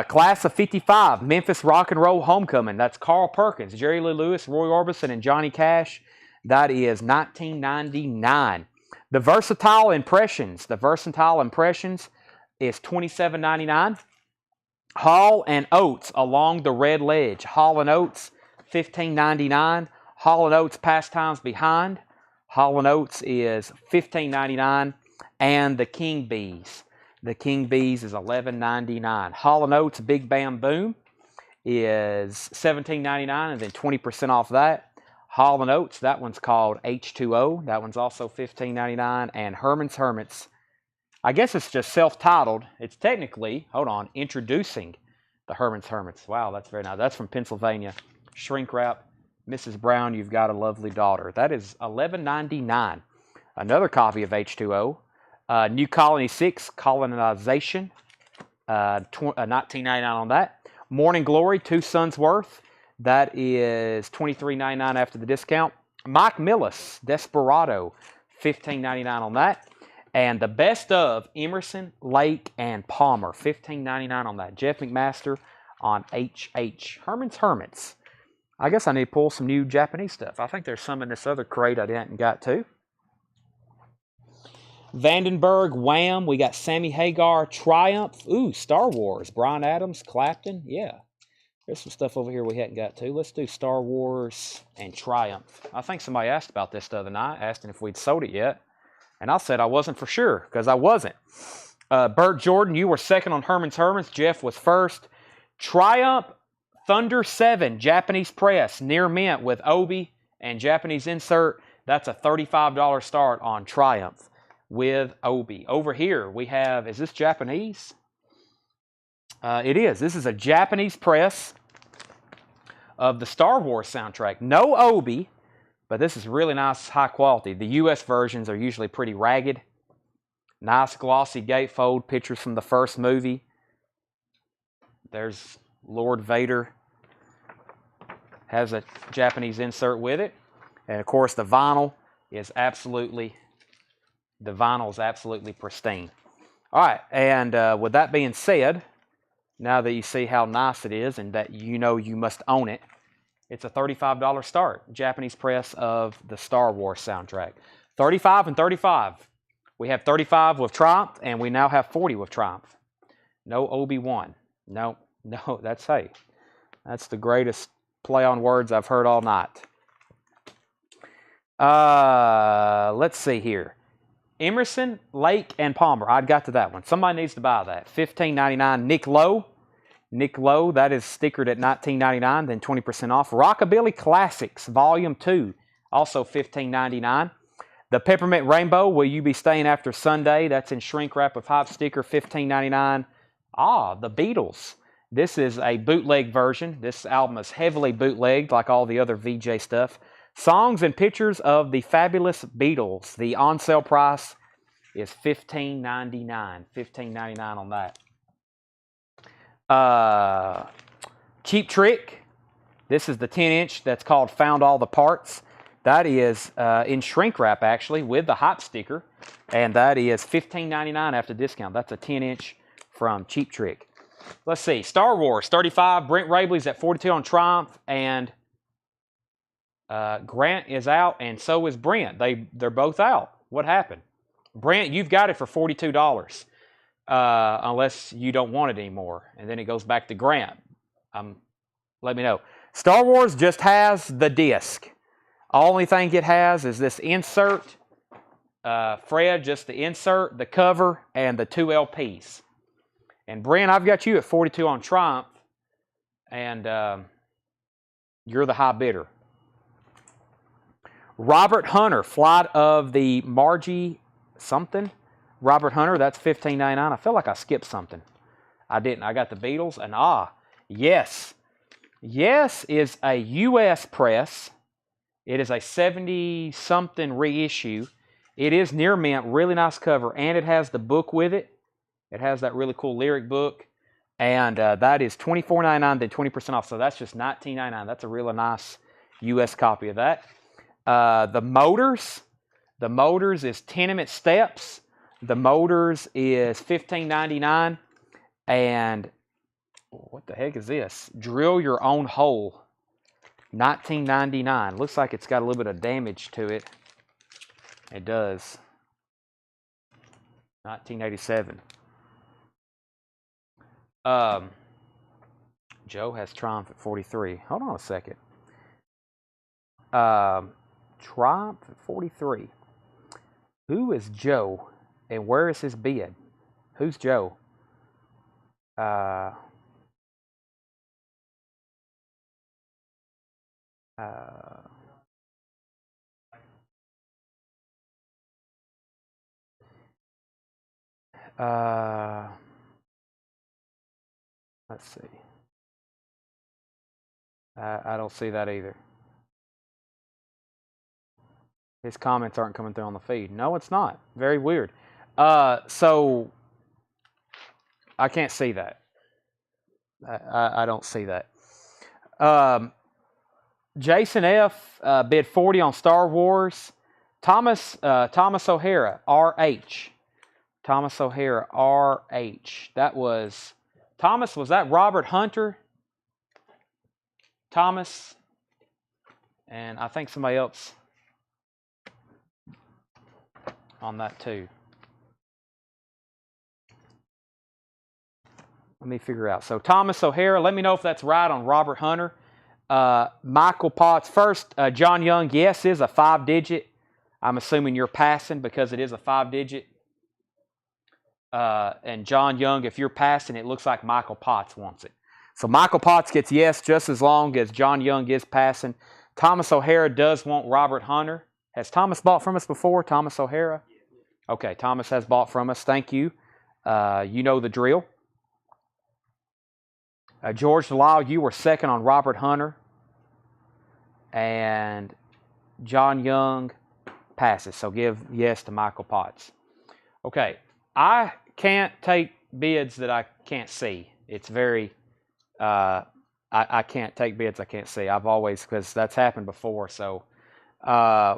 Class of 55, Memphis Rock and Roll Homecoming. That's Carl Perkins, Jerry Lee Lewis, Roy Orbison, and Johnny Cash. That is $19.99. The Versatile Impressions. The Versatile Impressions is $27.99. Hall and Oates, Along the Red Ledge. Hall and Oates, $15.99. Hall and Oates, Pastimes Behind. Hall and Oates is $15.99. And the King Bees. The King Bees is $11.99. Hall & Oates Big Bam Boom is $17.99 and then 20% off that. Hall & Oates, that one's called H2O. That one's also $15.99. And Herman's Hermits, I guess it's just self-titled. It's technically, hold on, introducing the Herman's Hermits. Wow, that's very nice. That's from Pennsylvania. Shrink wrap. Mrs. Brown, You've Got a Lovely Daughter. That is $11.99. Another copy of H2O. New Colony 6, Colonization, $19.99 on that. Morning Glory, Two Sons Worth, that is $23.99 after the discount. Mike Millis, Desperado, $15.99 on that. And the best of Emerson, Lake, and Palmer. $15.99 on that. Jeff McMaster on HH. Herman's Hermits. I guess I need to pull some new Japanese stuff. I think there's some in this other crate I didn't got to. Vandenberg, Wham. We got Sammy Hagar, Triumph. Ooh, Star Wars. Bryan Adams, Clapton. Yeah. There's some stuff over here we hadn't got to. Let's do Star Wars and Triumph. I think somebody asked about this the other night, asking if we'd sold it yet. And I said I wasn't for sure, because I wasn't. Bert Jordan, you were second on Herman's Hermits. Jeff was first. Triumph Thunder 7, Japanese press, near mint with Obi and Japanese insert. That's a $35 start on Triumph with Obi. Over here we have, is this Japanese? It is. This is a Japanese press of the Star Wars soundtrack. No Obi, but this is really nice, high quality. The U.S. versions are usually pretty ragged. Nice glossy gatefold, pictures from the first movie. There's Lord Vader. Has a Japanese insert with it. And of course the vinyl is absolutely pristine. All right, and with that being said, now that you see how nice it is and that you know you must own it, it's a $35 start. Japanese press of the Star Wars soundtrack. 35 and 35. We have 35 with Triumph, and we now have 40 with Triumph. No Obi-Wan. No, that's the greatest play on words I've heard all night. Let's see here. Emerson, Lake, and Palmer. I'd got to that one. Somebody needs to buy that. $15.99. Nick Lowe. Nick Lowe, that is stickered at $19.99, then 20% off. Rockabilly Classics, Volume 2, also $15.99. The Peppermint Rainbow, Will You Be Staying After Sunday? That's in shrink wrap with hype sticker, $15.99. The Beatles. This is a bootleg version. This album is heavily bootlegged, like all the other VJ stuff. Songs and pictures of the fabulous Beatles. The on-sale price is $15.99. $15.99 on that. Cheap Trick. This is the 10-inch that's called Found All the Parts. That is in shrink wrap, actually, with the hype sticker. And that is $15.99 after discount. That's a 10-inch from Cheap Trick. Let's see. Star Wars, 35. Brent Rabley's at 42 on Triumph. And Grant is out, and so is Brent. They're both out. What happened? Brent, you've got it for $42. Unless you don't want it anymore. And then it goes back to Grant. Let me know. Star Wars just has the disc. Only thing it has is this insert. Fred, just the insert, the cover, and the 2 LPs. And Brent, I've got you at 42 on Triumph. And you're the high bidder. Robert Hunter, Flight of the Margie something. Robert Hunter, that's $15.99. I feel like I skipped something. I didn't. I got the Beatles. And yes. Yes is a U.S. press. It is a 70-something reissue. It is near mint, really nice cover, and it has the book with it. It has that really cool lyric book. And that is $24.99, then 20% off. So that's just $19.99. That's a really nice U.S. copy of that. The Motors is Tenement Steps. The Motors is $15.99. And what the heck is this? Drill Your Own Hole. $19.99. Looks like it's got a little bit of damage to it. It does. 1987. Joe has Triumph at 43. Hold on a second. Triumph at 43. Who is Joe and where is his bid? Who's Joe? Let's see. I don't see that either. His comments aren't coming through on the feed. No, it's not. Very weird. So I can't see that. I don't see that. Jason F. Bid 40 on Star Wars. Thomas O'Hara, RH. Thomas O'Hara, R.H. That was, Thomas, was that Robert Hunter? Thomas, and I think somebody else on that too. Let me figure out. So Thomas O'Hara, let me know if that's right on Robert Hunter. Michael Potts first. John Young, yes, is a 5-digit. I'm assuming you're passing because it is a 5-digit. And John Young, if you're passing, it looks like Michael Potts wants it. So Michael Potts gets yes just as long as John Young is passing. Thomas O'Hara does want Robert Hunter. Has Thomas bought from us before? Thomas O'Hara? Okay, Thomas has bought from us. Thank you. You know the drill. George Delisle, you were second on Robert Hunter. And John Young passes. So give yes to Michael Potts. Okay, I can't take bids that I can't see. It's very, I can't take bids I can't see. I've always, because that's happened before. So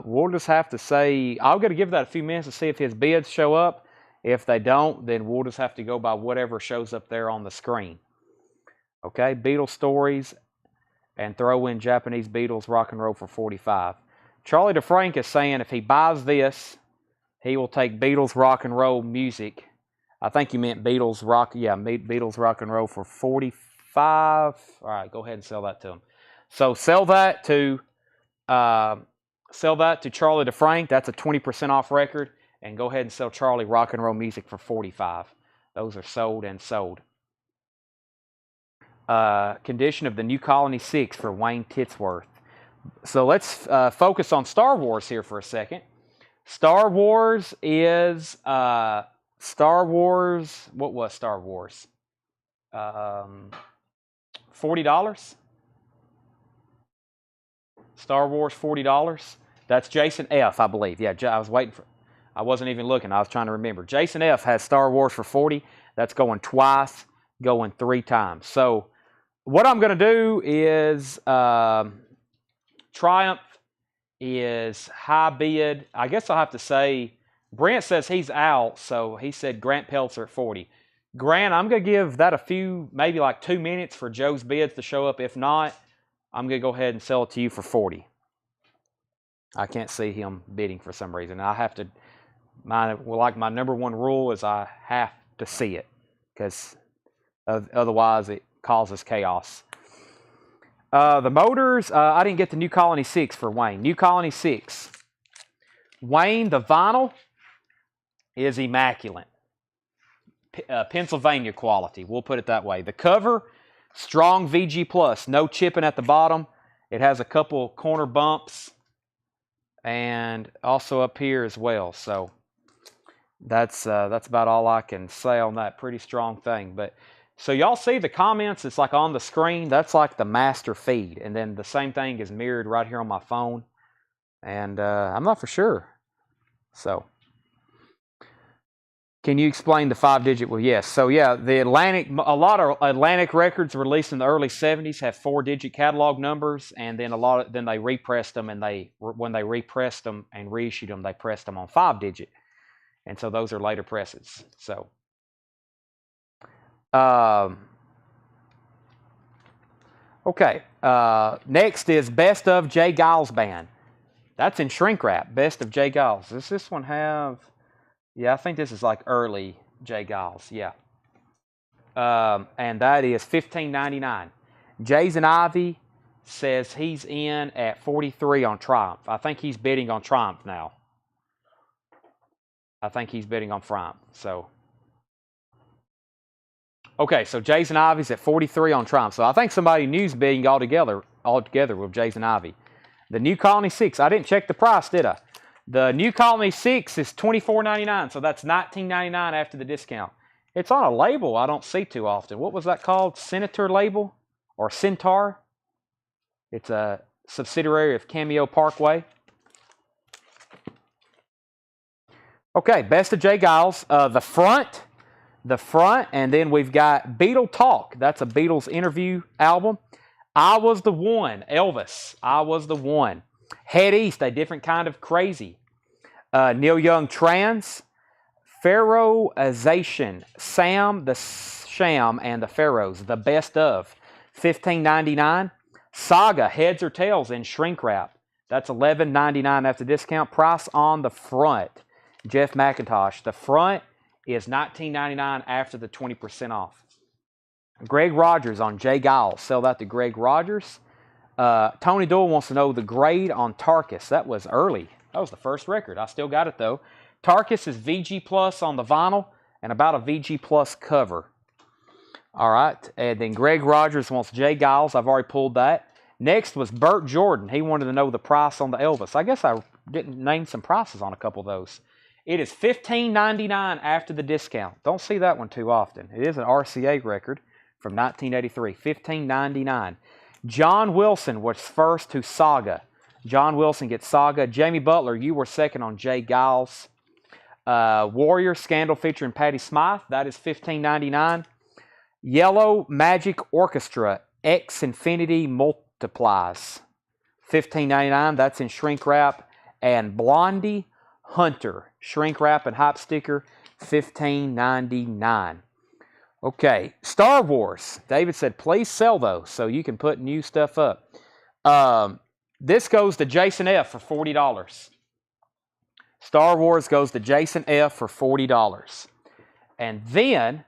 we'll just have to say, I'll got to give that a few minutes to see if his bids show up. If they don't, then we'll just have to go by whatever shows up there on the screen. Okay, Beatles stories, and throw in Japanese Beatles rock and roll for 45. Charlie DeFrank is saying if he buys this, he will take Beatles rock and roll music. I think you meant Beatles rock. Yeah, Beatles rock and roll for 45. All right, go ahead and sell that to him. So sell that to Charlie DeFrank. That's a 20% off record, and go ahead and sell Charlie rock and roll music for 45. Those are sold and sold. Condition of the New Colony 6 for Wayne Titsworth. So let's focus on Star Wars here for a second. Star Wars is what was Star Wars? $40. Star Wars, $40. That's Jason F, I believe. Yeah, I was waiting for, I wasn't even looking. I was trying to remember. Jason F has Star Wars for 40. That's going twice, going 3 times. So what I'm going to do is Triumph is high bid. I guess I'll have to say, Brent says he's out, so he said Grant Peltzer at 40. Grant, I'm going to give that a few, maybe like 2 minutes for Joe's bids to show up. If not, I'm going to go ahead and sell it to you for 40. I can't see him bidding for some reason. I have to, my number one rule is I have to see it, because otherwise it causes chaos. The motors, I didn't get the New Colony 6 for Wayne. New Colony 6. Wayne, the vinyl is immaculate. Pennsylvania quality, we'll put it that way. The cover, strong VG+, no chipping at the bottom. It has a couple corner bumps and also up here as well. So that's about all I can say on that. Pretty strong thing. But so y'all see the comments, it's like on the screen. That's like the master feed. And then the same thing is mirrored right here on my phone. And I'm not for sure. So can you explain the 5-digit? Well, yes. So yeah, a lot of Atlantic records released in the early 70s have 4-digit catalog numbers, and then then they repressed them, and when they repressed them and reissued them, they pressed them on 5-digit. And so those are later presses. So okay, next is Best of Jay Giles Band. That's in shrink wrap, Best of Jay Giles. Does this one have, yeah, I think this is like early Jay Giles, yeah. And that is $15.99. Jays and Ivy says he's in at 43 on Triumph. I think he's bidding on Triumph now. I think he's bidding on Triumph, so. Okay, so Jays and Ivy's at 43 on Triumph. So I think somebody new's bidding all together with Jays and Ivy. The New Colony 6, I didn't check the price, did I? The New Colony 6 is $24.99, so that's $19.99 after the discount. It's on a label I don't see too often. What was that called? Senator label? Or Centaur? It's a subsidiary of Cameo Parkway. Okay, Best of Jay Giles. The front, and then we've got Beatle Talk. That's a Beatles interview album. I Was the One, Elvis. I Was the One. Head East, A Different Kind of Crazy. Neil Young, Trans. Pharaohization, Sam the Sham and the Pharaohs, the best of, $15.99. Saga, Heads or Tails in shrink wrap. That's $11.99 after discount. Price on the front, Jeff McIntosh. The front is $19.99 after the 20% off. Greg Rogers on Jay Giles. Sell that to Greg Rogers. Tony Doyle wants to know the grade on Tarkus. That was early. That was the first record. I still got it, though. Tarkus is VG Plus on the vinyl and about a VG Plus cover. All right. And then Greg Rogers wants Jay Giles. I've already pulled that. Next was Burt Jordan. He wanted to know the price on the Elvis. I guess I didn't name some prices on a couple of those. It is $15.99 after the discount. Don't see that one too often. It is an RCA record from 1983. $15.99. John Wilson was first to Saga. John Wilson gets Saga. Jamie Butler, you were second on Jay Giles. Warrior Scandal featuring Patty Smythe. That is $15.99. Yellow Magic Orchestra X Infinity Multiplies. $15.99. That's in shrink wrap. And Blondie Hunter, shrink wrap and hype sticker, $15.99. Okay, Star Wars. David said, please sell those so you can put new stuff up. This goes to Jason F. for $40. Star Wars goes to Jason F. for $40. And then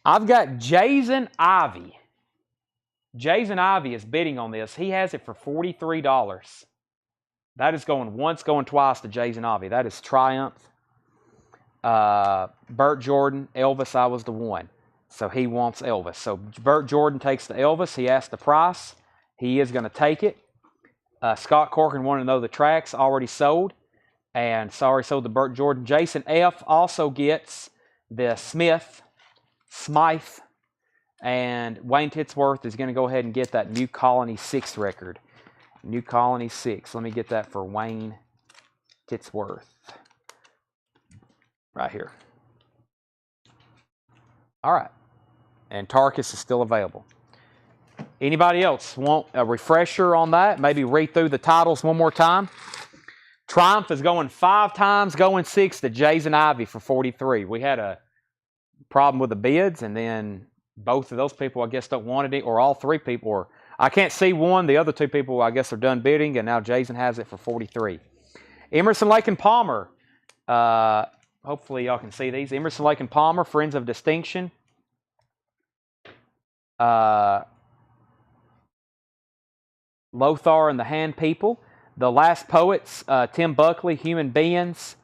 I've got Jason Ivy. Jason Ivy is bidding on this. He has it for $43. That is going once, going twice to Jason Ivy. That is Triumph. Burt Jordan, Elvis, I was the one. So he wants Elvis. So Burt Jordan takes the Elvis. He asked the price. He is going to take it. Scott Corcoran wanted to know the tracks. Already sold. And sorry, sold the Burt Jordan. Jason F. also gets the Smythe. And Wayne Titsworth is going to go ahead and get that New Colony 6 record. New Colony 6. Let me get that for Wayne Titsworth. Right here. All right. And Tarkus is still available. Anybody else want a refresher on that? Maybe read through the titles one more time. Triumph is going 5 times, going 6 to Jason Ivy for $43. We had a problem with the bids, and then both of those people, I guess, don't want it, or all 3 people, or I can't see one. The other 2 people, I guess, are done bidding, and now Jason has it for $43. Emerson, Lake and Palmer. Hopefully y'all can see these. Emerson, Lake and Palmer, Friends of Distinction. Lothar and the Hand People. The Last Poets, Tim Buckley, Human Beings.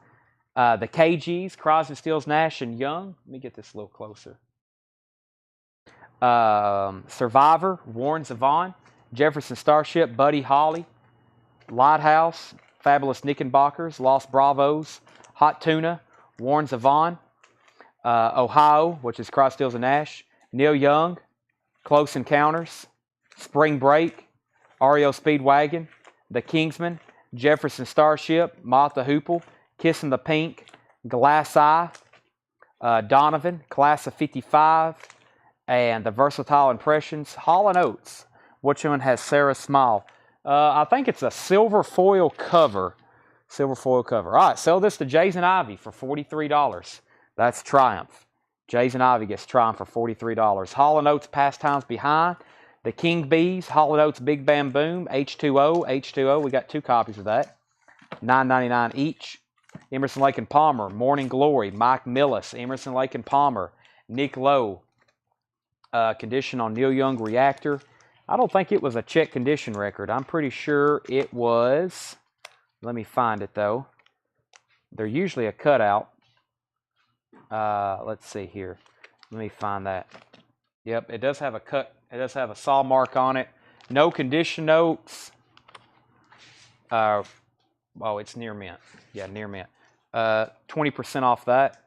The KGs, Crosby, Stills, Nash, and Young. Let me get this a little closer. Survivor, Warren Zevon. Jefferson Starship, Buddy Holly. Lighthouse, Fabulous Knickerbockers, Lost Bravos. Hot Tuna, Warren Zevon. Ohio, which is Crosby, Stills, and Nash. Neil Young, Close Encounters. Spring Break, REO Speedwagon. The Kingsman, Jefferson Starship, Martha Hoople, Kissing the Pink, Glass Eye, Donovan, Class of 55, and the Versatile Impressions, Hall & Oates. Which one has Sarah Smile? I think it's a silver foil cover. Silver foil cover. All right, sell this to Jason Ivy for $43. That's Triumph. Jason Ivy gets Triumph for $43. Hall & Oates, Pastimes Behind. The King Bees, Hall & Oates, Big Bam Boom, H2O. We got 2 copies of that. $9.99 each. Emerson, Lake and Palmer, Morning Glory, Mike Millis, Emerson, Lake and Palmer, Nick Lowe. Condition on Neil Young Reactor. I don't think it was a check condition record. I'm pretty sure it was. Let me find it, though. They're usually a cutout. Let's see here. Let me find that. Yep, it does have a cut. It does have a saw mark on it. No condition notes. Oh, it's near mint. Yeah, near mint. 20% off that.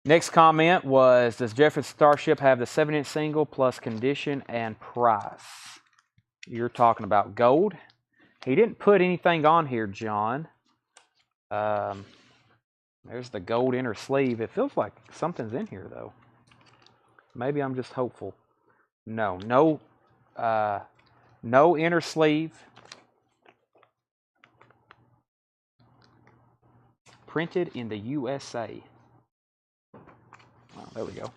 Next comment was, does Jefferson Starship have the 7-inch single plus condition and price? You're talking about gold. He didn't put anything on here, John. There's the gold inner sleeve. It feels like something's in here, though. Maybe I'm just hopeful. No inner sleeve. Printed in the USA. Oh, there we go.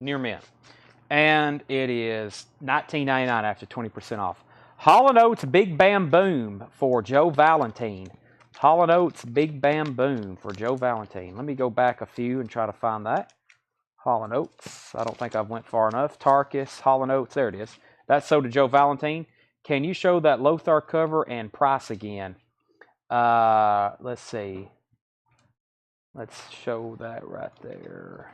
Near mint. And it is $19.99 after 20% off. Hall & Oates Big Bam Boom for Joe Valentine. Hall & Oates Big Bam Boom for Joe Valentine. Let me go back a few and try to find that. Hall & Oates. I don't think I've went far enough. Tarkus, Hall & Oates. There it is. That's sold to Joe Valentine. Can you show that Lothar cover and price again? Let's see. Let's show that right there.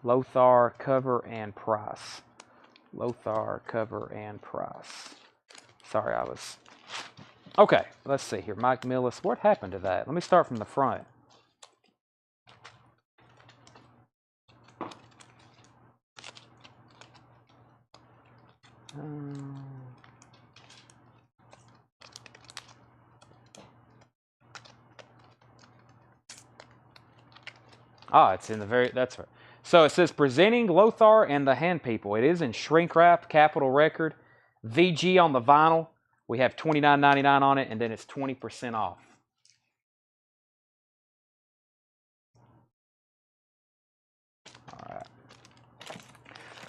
Lothar cover and price. Lothar cover and price. Sorry, I was... Okay, let's see here. Mike Millis. What happened to that? Let me start from the front. It's in the very... That's right. So it says, presenting Lothar and the Hand People. It is in shrink wrap, Capitol Record. VG on the vinyl. We have $29.99 on it, and then it's 20% off. All right.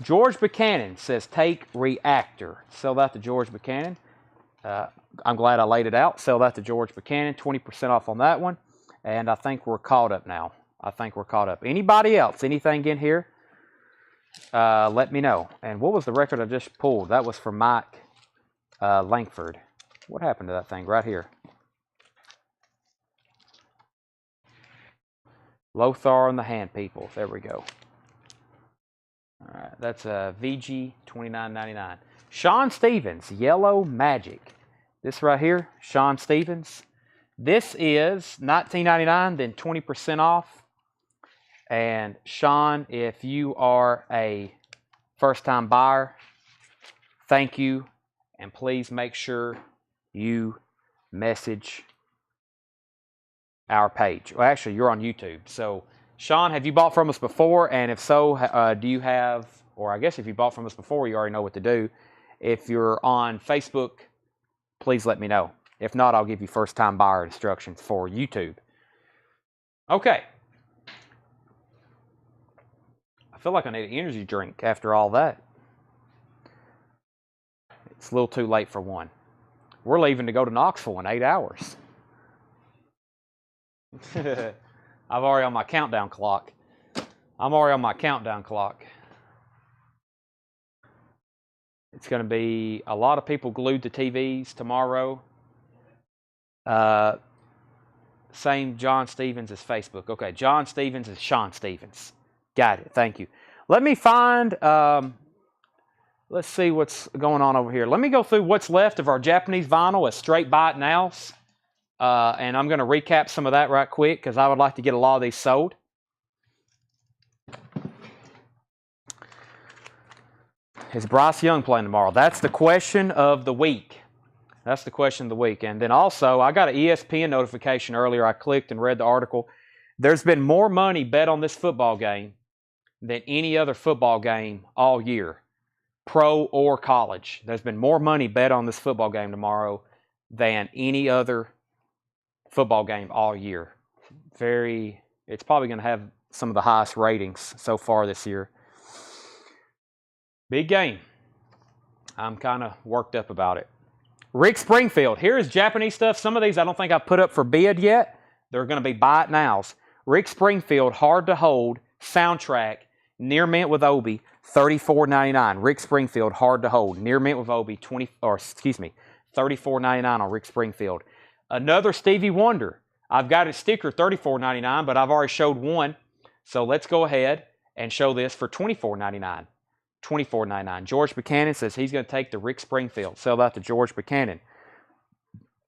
George Buchanan says, take Reactor. Sell that to George Buchanan. I'm glad I laid it out. Sell that to George Buchanan. 20% off on that one. And I think we're caught up now. I think we're caught up. Anybody else? Anything in here? Let me know. And what was the record I just pulled? That was for Mike Langford. What happened to that thing right here? Lothar and the Hand People. There we go. All right, that's a VG $29.99. Sean Stevens, Yellow Magic. This right here, Sean Stevens. This is $19.99, then 20% off. And Sean, if you are a first-time buyer, thank you. And please make sure you message our page. Well, actually, you're on YouTube. So, Sean, have you bought from us before? And if so, do you have, or I guess if you bought from us before, you already know what to do. If you're on Facebook, please let me know. If not, I'll give you first-time buyer instructions for YouTube. Okay. I feel like I need an energy drink after all that. It's a little too late for one. We're leaving to go to Knoxville in 8 hours. I'm already on my countdown clock. It's going to be a lot of people glued to TVs tomorrow. Same John Stevens as Facebook. Okay, John Stevens is Sean Stevens. Got it. Thank you. Let me find, let's see what's going on over here. Let me go through what's left of our Japanese vinyl as straight buy it nows. And I'm going to recap some of that right quick because I would like to get a lot of these sold. Is Bryce Young playing tomorrow? That's the question of the week. And then also, I got an ESPN notification earlier. I clicked and read the article. There's been more money bet on this football game than any other football game all year, pro or college. There's been more money bet on this football game tomorrow than any other football game all year. It's probably going to have some of the highest ratings so far this year. Big game. I'm kind of worked up about it. Rick Springfield. Here is Japanese stuff. Some of these I don't think I put up for bid yet. They're going to be buy it nows. Rick Springfield, Hard to Hold, soundtrack, near mint with Obi, $34.99. Rick Springfield, Hard to Hold, near mint with Obi, $34.99 on Rick Springfield. Another Stevie Wonder. I've got a sticker, $34.99, but I've already showed one. So let's go ahead and show this for $24.99. $24.99. George Buchanan says he's going to take the Rick Springfield. Sell that to George Buchanan.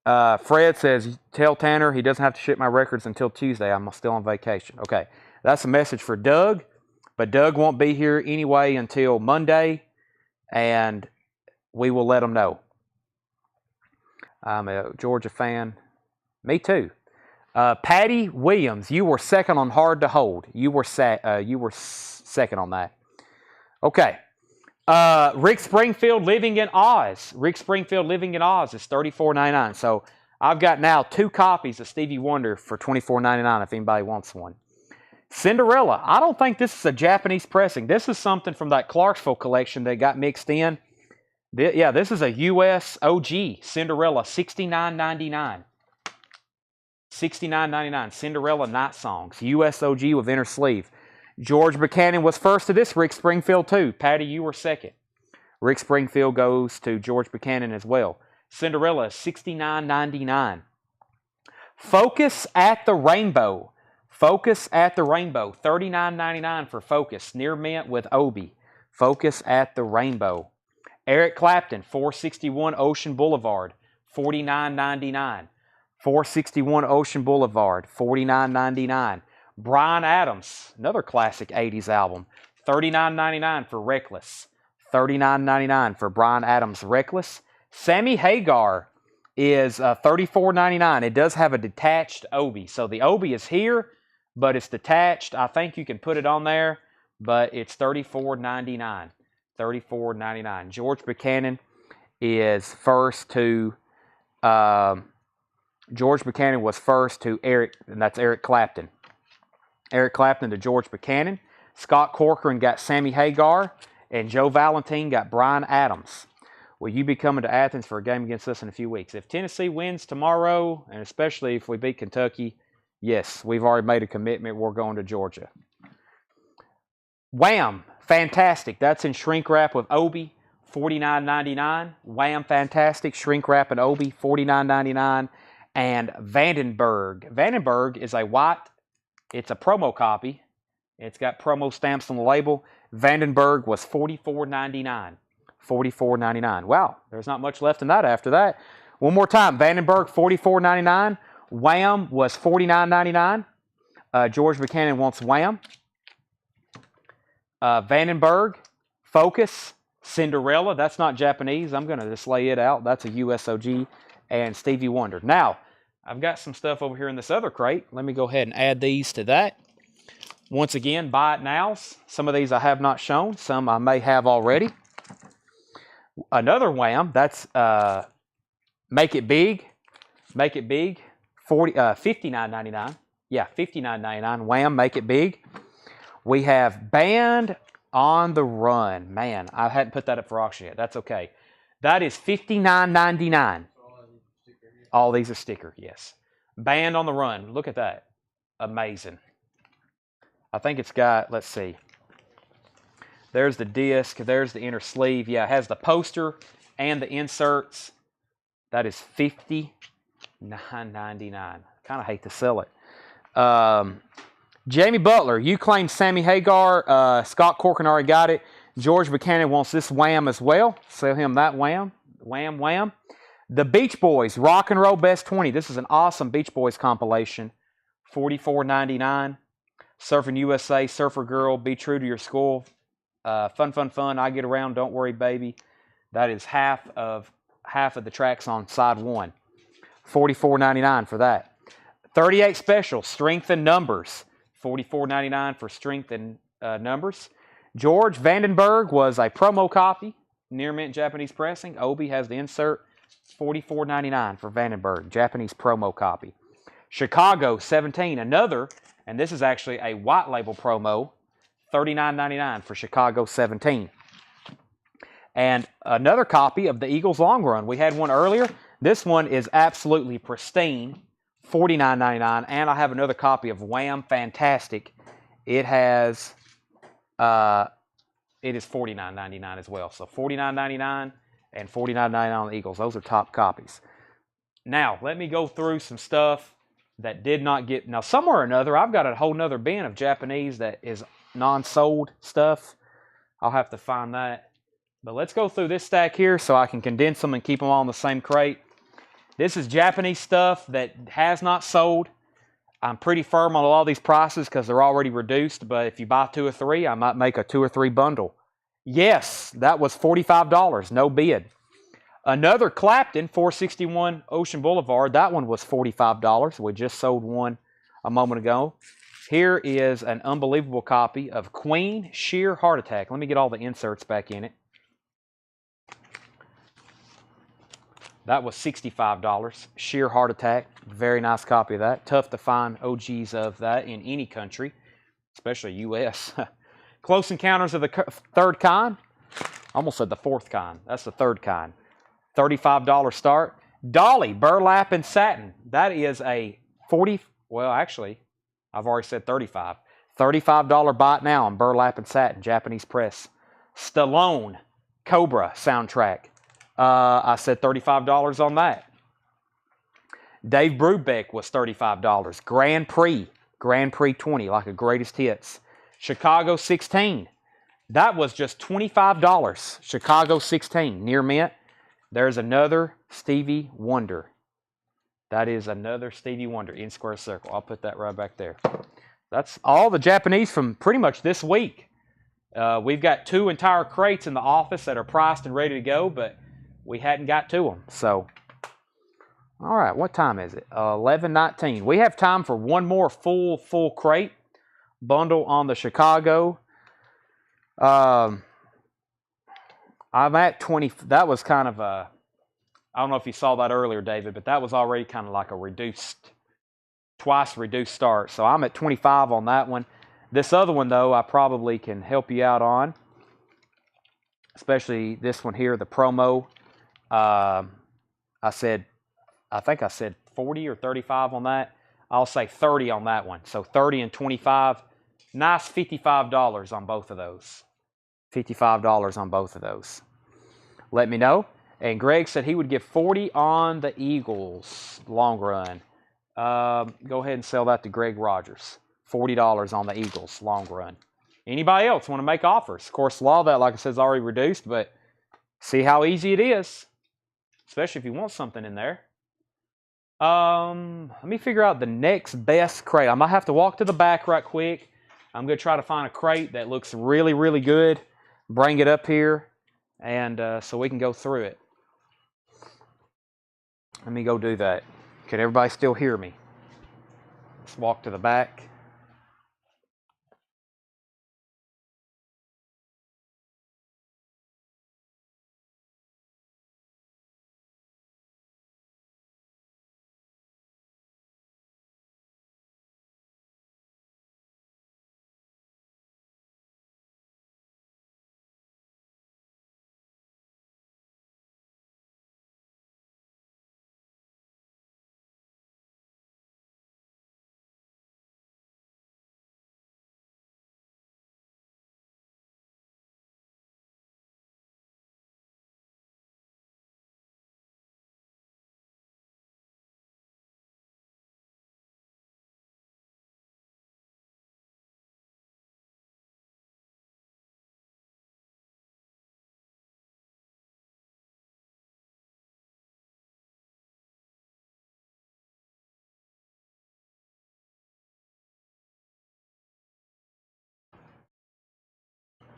Fred says, tell Tanner he doesn't have to ship my records until Tuesday. I'm still on vacation. Okay, that's a message for Doug, but Doug won't be here anyway until Monday, and we will let him know. I'm a Georgia fan. Me too. Patty Williams, you were second on Hard to Hold. You were second on that. Okay. Rick Springfield, Living in Oz. Rick Springfield, Living in Oz is $34.99. So I've got now 2 copies of Stevie Wonder for $24.99 if anybody wants one. Cinderella. I don't think this is a Japanese pressing. This is something from that Clarksville collection that got mixed in. Yeah, this is a US OG. Cinderella, $69.99. $69.99. Cinderella Night Songs. US OG with inner sleeve. George Buchanan was first to this. Rick Springfield too. Patty, you were second. Rick Springfield goes to George Buchanan as well. Cinderella, $69.99. Focus at the Rainbow. Focus at the Rainbow. $39.99 for Focus. Near mint with Obi. Focus at the Rainbow. Eric Clapton, 461 Ocean Boulevard. $49.99. 461 Ocean Boulevard. $49.99. Bryan Adams, another classic 80s album. $39.99 for Reckless. $39.99 for Bryan Adams' Reckless. Sammy Hagar is $34.99. It does have a detached Obi. So the Obi is here, but it's detached. I think you can put it on there, but it's $34.99. $34.99. George Buchanan is first to... George Buchanan was first to Eric, and that's Eric Clapton. Eric Clapton to George Buchanan. Scott Corcoran got Sammy Hagar, and Joe Valentine got Bryan Adams. Will you be coming to Athens for a game against us in a few weeks? If Tennessee wins tomorrow, and especially if we beat Kentucky, yes, we've already made a commitment. We're going to Georgia. Wham! Fantastic. That's in shrink wrap with Obi, $49.99. Wham! Fantastic. Shrink wrap and Obi, $49.99. And Vandenberg. Vandenberg is a white, it's a promo copy. It's got promo stamps on the label. Vandenberg was $44.99. $44.99. Wow, there's not much left in that after that. One more time. Vandenberg, $44.99. Wham was $49.99. George Buchanan wants Wham. Vandenberg, Focus, Cinderella. That's not Japanese. I'm going to just lay it out. That's a USOG. And Stevie Wonder. Now, I've got some stuff over here in this other crate. Let me go ahead and add these to that. Once again, buy it nows. Some of these I have not shown. Some I may have already. Another Wham. That's Make It Big. Make It Big. $59.99. Yeah, $59.99. Wham, Make It Big. We have Band on the Run. Man, I hadn't put that up for auction yet. That's okay. That is $59.99. All these are sticker, yes. Band on the Run. Look at that. Amazing. I think it's got, let's see. There's the disc. There's the inner sleeve. Yeah, it has the poster and the inserts. That is $59.99. Kind of hate to sell it. Jamie Butler, you claim Sammy Hagar. Scott Corcoran already got it. George Buchanan wants this Wham as well. Sell him that Wham. Wham, Wham. The Beach Boys, Rock and Roll Best 20. This is an awesome Beach Boys compilation. $44.99. Surfing USA, Surfer Girl, Be True to Your School. Fun, fun, fun. I Get Around, Don't Worry, Baby. That is half of the tracks on side 1. $44.99 for that. 38 Special, Strength and Numbers. $44.99 for Strength and Numbers. George Vandenberg was a promo copy. Near mint Japanese pressing. Obi has the insert. $44.99 for Vandenberg. Japanese promo copy. Chicago 17. Another, and this is actually a white label promo. $39.99 for Chicago 17. And another copy of the Eagles Long Run. We had one earlier. This one is absolutely pristine. $49.99. And I have another copy of Wham! Fantastic. It has, it is $49.99 as well. So $49.99 and $49.99 on the Eagles. Those are top copies. Now, let me go through some stuff that did not get... Now, somewhere or another, I've got a whole nother bin of Japanese that is non-sold stuff. I'll have to find that. But let's go through this stack here so I can condense them and keep them all in the same crate. This is Japanese stuff that has not sold. I'm pretty firm on a lot of these prices because they're already reduced. But if you buy 2 or 3, I might make a 2 or 3 bundle. Yes, that was $45. No bid. Another Clapton, 461 Ocean Boulevard. That one was $45. We just sold one a moment ago. Here is an unbelievable copy of Queen, Sheer Heart Attack. Let me get all the inserts back in it. That was $65. Sheer Heart Attack. Very nice copy of that. Tough to find OGs of that in any country, especially U.S. Close Encounters of the Third Kind. Almost said the fourth kind. That's the third kind. $35 start. Dolly, Burlap and Satin. That is a 40, well, actually, I've already said 35. $35 bot now on Burlap and Satin, Japanese press. Stallone, Cobra soundtrack. I said $35 on that. Dave Brubeck was $35. Grand Prix 20, like a greatest hits. Chicago 16. That was just $25. Chicago 16, near mint. There's another Stevie Wonder. That is another Stevie Wonder in square circle. I'll put that right back there. That's all the Japanese from pretty much this week. We've got 2 entire crates in the office that are priced and ready to go, but we hadn't got to them. So, all right, what time is it? 11:19. We have time for one more full crate bundle on the Chicago. I'm at 20. That was kind of a, I don't know if you saw that earlier, David, but that was already kind of like a twice reduced start. So I'm at 25 on that one. This other one, though, I probably can help you out on, especially this one here, the promo. I think I said 40 or 35 on that. I'll say 30 on that one. So 30 and 25. Nice $55 on both of those. $55 on both of those. Let me know. And Greg said he would give 40 on the Eagles long run. Go ahead and sell that to Greg Rogers. $40 on the Eagles long run. Anybody else want to make offers? Of course, a lot of that, like I said, is already reduced, but see how easy it is, especially if you want something in there. Let me figure out the next best crate. I might have to walk to the back right quick. I'm going to try to find a crate that looks really, really good. Bring it up here, and so we can go through it. Let me go do that. Can everybody still hear me? Let's walk to the back.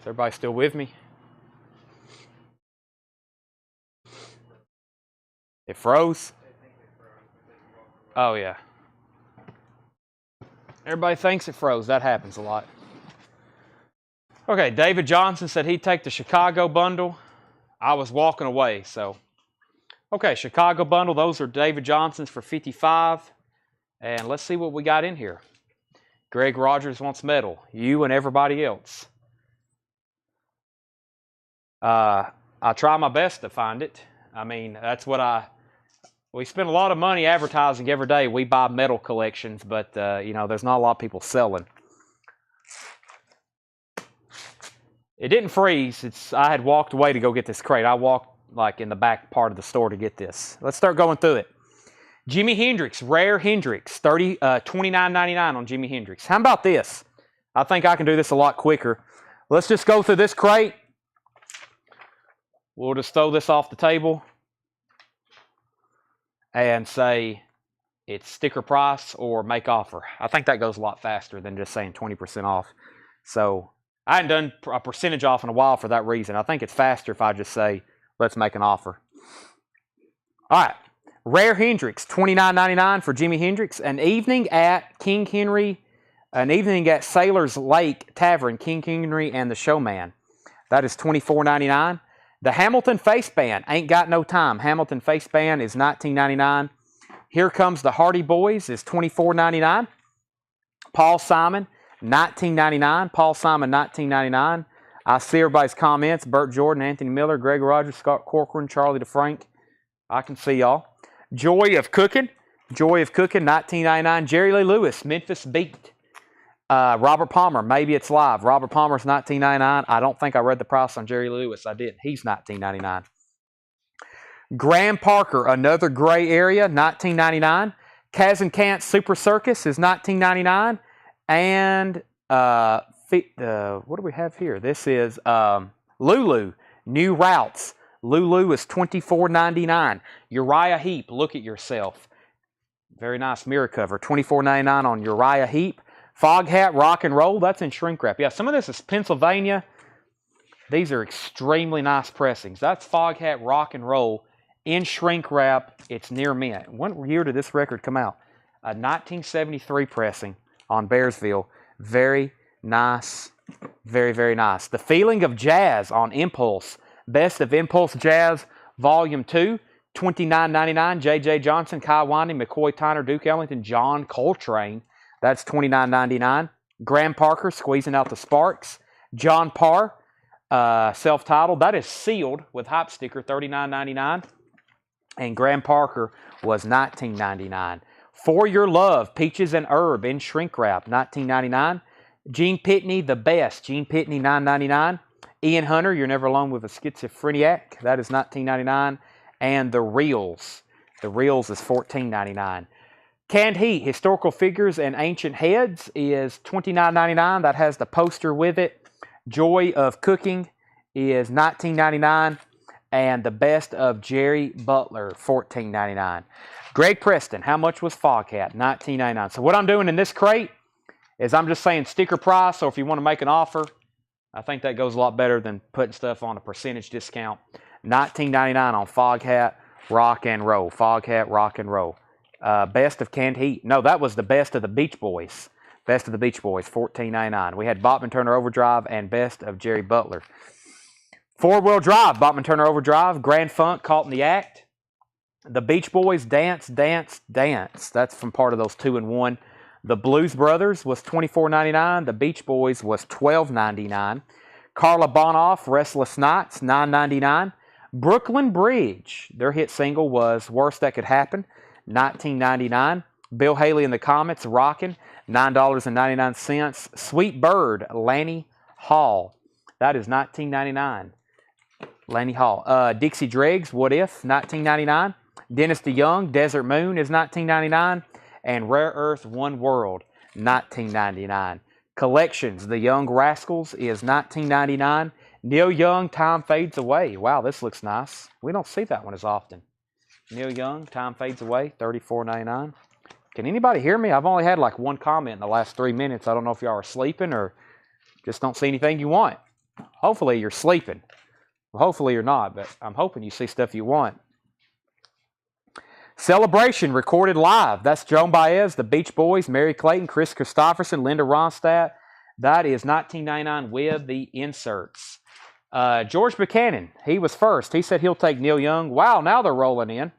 Is everybody still with me? It froze? Oh, yeah. Everybody thinks it froze. That happens a lot. Okay, David Johnson said he'd take the Chicago bundle. I was walking away, so. Okay, Chicago bundle. Those are David Johnson's for $55. And let's see what we got in here. Greg Rogers wants metal. You and everybody else. I try my best to find it. I mean, that's what we spend a lot of money advertising every day. We buy metal collections, but, there's not a lot of people selling. It didn't freeze. I had walked away to go get this crate. I walked, like, in the back part of the store to get this. Let's start going through it. Jimi Hendrix, Rare Hendrix, $29.99 on Jimi Hendrix. How about this? I think I can do this a lot quicker. Let's just go through this crate. We'll just throw this off the table and say it's sticker price or make offer. I think that goes a lot faster than just saying 20% off. So I hadn't done a percentage off in a while for that reason. I think it's faster if I just say, let's make an offer. All right. Rare Hendrix, $29.99 for Jimi Hendrix. An evening at Sailor's Lake Tavern, King Henry and the Showman. That is $24.99. The Hamilton Face Band, Ain't Got No Time. Hamilton Face Band is $19.99. Here Comes the Hardy Boys is $24.99. Paul Simon, $19.99. Paul Simon, $19.99. I see everybody's comments. Burt Jordan, Anthony Miller, Greg Rogers, Scott Corcoran, Charlie DeFrank. I can see y'all. Joy of Cooking, $19.99. Jerry Lee Lewis, Memphis Beat. Robert Palmer, Maybe It's Live. Robert Palmer's $19.99. I don't think I read the price on Jerry Lewis. I didn't. He's $19.99. Graham Parker, Another Gray Area, $19.99. Kaz and Kant's Super Circus is $19.99. And what do we have here? This is Lulu, New Routes. Lulu is $24.99. Uriah Heep, Look at Yourself. Very nice mirror cover. $24.99 on Uriah Heep. Fog Hat, Rock and Roll. That's in shrink wrap. Yeah, some of this is Pennsylvania. These are extremely nice pressings. That's Fog Hat, Rock and Roll in shrink wrap. It's near mint. What year did this record come out? A 1973 pressing on Bearsville. Very nice. Very, very nice. The Feeling of Jazz on Impulse. Best of Impulse Jazz Volume 2. $29.99. J.J. Johnson, Kai Winding, McCoy Tyner, Duke Ellington, John Coltrane. That's $29.99. Graham Parker, Squeezing Out the Sparks. John Parr, self-titled. That is sealed with hype sticker, $39.99. And Graham Parker was $19.99. For Your Love, Peaches and Herb in shrink wrap, $19.99. Gene Pitney, The Best. Gene Pitney, $9.99. Ian Hunter, You're Never Alone with a Schizophreniac. That is $19.99. And The Reels. The Reels is $14.99. Canned Heat, Historical Figures and Ancient Heads is $29.99. That has the poster with it. Joy of Cooking is $19.99. And The Best of Jerry Butler, $14.99. Greg Preston, how much was Foghat? $19.99. So what I'm doing in this crate is I'm just saying sticker price. So if you want to make an offer, I think that goes a lot better than putting stuff on a percentage discount. $19.99 on Foghat, Rock and Roll. Foghat, Rock and Roll. Best of Canned Heat. No, that was the Best of the Beach Boys. Best of the Beach Boys, $14.99. We had Bachman Turner Overdrive and Best of Jerry Butler. Four-Wheel Drive, Bachman Turner Overdrive. Grand Funk, Caught in the Act. The Beach Boys, Dance, Dance, Dance. That's from part of those 2-in-1. The Blues Brothers was $24.99. The Beach Boys was $12.99. Carla Bonoff, Restless Nights, $9.99. Brooklyn Bridge, their hit single was Worst That Could Happen, $19.99. Bill Haley and the Comets, Rockin', $9.99. Sweet Bird, Lanny Hall, that is $19.99. Lanny Hall. Dixie Dregs, What If, $19.99. Dennis DeYoung, Desert Moon is $19.99. And Rare Earth, One World, $19.99. Collections, The Young Rascals is $19.99. Neil Young, Time Fades Away. Wow, this looks nice. We don't see that one as often. Neil Young, Time Fades Away, $34.99. Can anybody hear me? I've only had like one comment in the last 3 minutes. I don't know if y'all are sleeping or just don't see anything you want. Hopefully you're sleeping. Well, hopefully you're not, but I'm hoping you see stuff you want. Celebration, recorded live. That's Joan Baez, the Beach Boys, Mary Clayton, Chris Christopherson, Linda Ronstadt. That is $19.99 with the inserts. George Buchanan, he was first. He said he'll take Neil Young. Wow, now they're rolling in.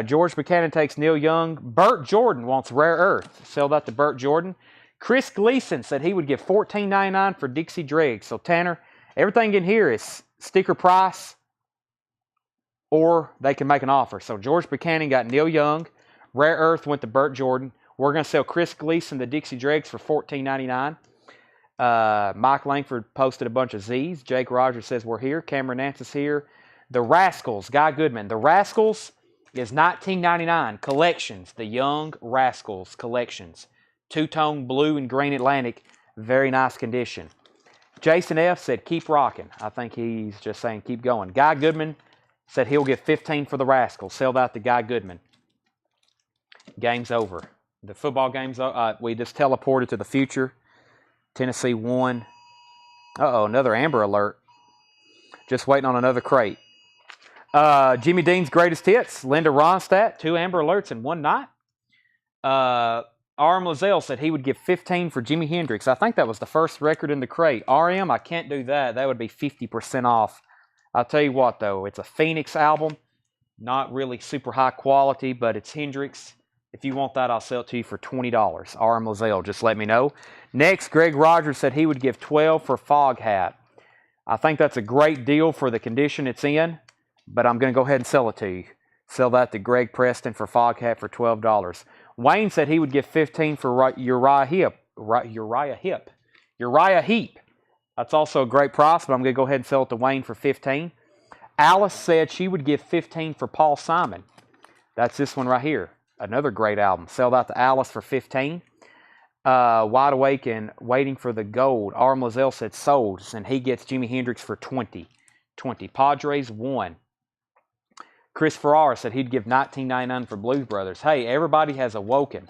George Buchanan takes Neil Young. Burt Jordan wants Rare Earth. Sell that to Burt Jordan. Chris Gleason said he would give $14.99 for Dixie Dregs. So, Tanner, everything in here is sticker price or they can make an offer. So, George Buchanan got Neil Young. Rare Earth went to Burt Jordan. We're going to sell Chris Gleason the Dixie Dregs for $14.99. Mike Langford posted a bunch of Z's. Jake Rogers says we're here. Cameron Nance is here. The Rascals, Guy Goodman. The Rascals is $19.99. Collections, the Young Rascals Collections. Two-tone blue and green Atlantic. Very nice condition. Jason F. said keep rocking. I think he's just saying keep going. Guy Goodman said he'll give $15 for the Rascals. Sell that to Guy Goodman. Game's over. The football game's over. We just teleported to the future. Tennessee won. Uh-oh, another Amber Alert. Just waiting on another crate. Jimmy Dean's Greatest Hits. Linda Ronstadt. 2 Amber Alerts in one night. R.M. Lazelle said he would give $15 for Jimi Hendrix. I think that was the first record in the crate. R.M., I can't do that. That would be 50% off I'll tell you what, though. It's a Phoenix album. Not really super high quality, but it's Hendrix. If you want that, I'll sell it to you for $20. RM Lozelle, just let me know. Next, Greg Rogers said he would give $12 for Fog Hat. I think that's a great deal for the condition it's in, but I'm going to go ahead and sell it to you. Sell that to Greg Preston for Fog Hat for $12. Wayne said he would give $15 for Uriah Heep. That's also a great price, but I'm going to go ahead and sell it to Wayne for $15. Alice said she would give $15 for Paul Simon. That's this one right here. Another great album. Sell that to Alice for $15. Wide Awake and Waiting for the Gold. RM Lozelle said sold, and he gets Jimi Hendrix for $20. Padres 1. Chris Ferrara said he'd give $19.99 for Blues Brothers. Hey, everybody has awoken.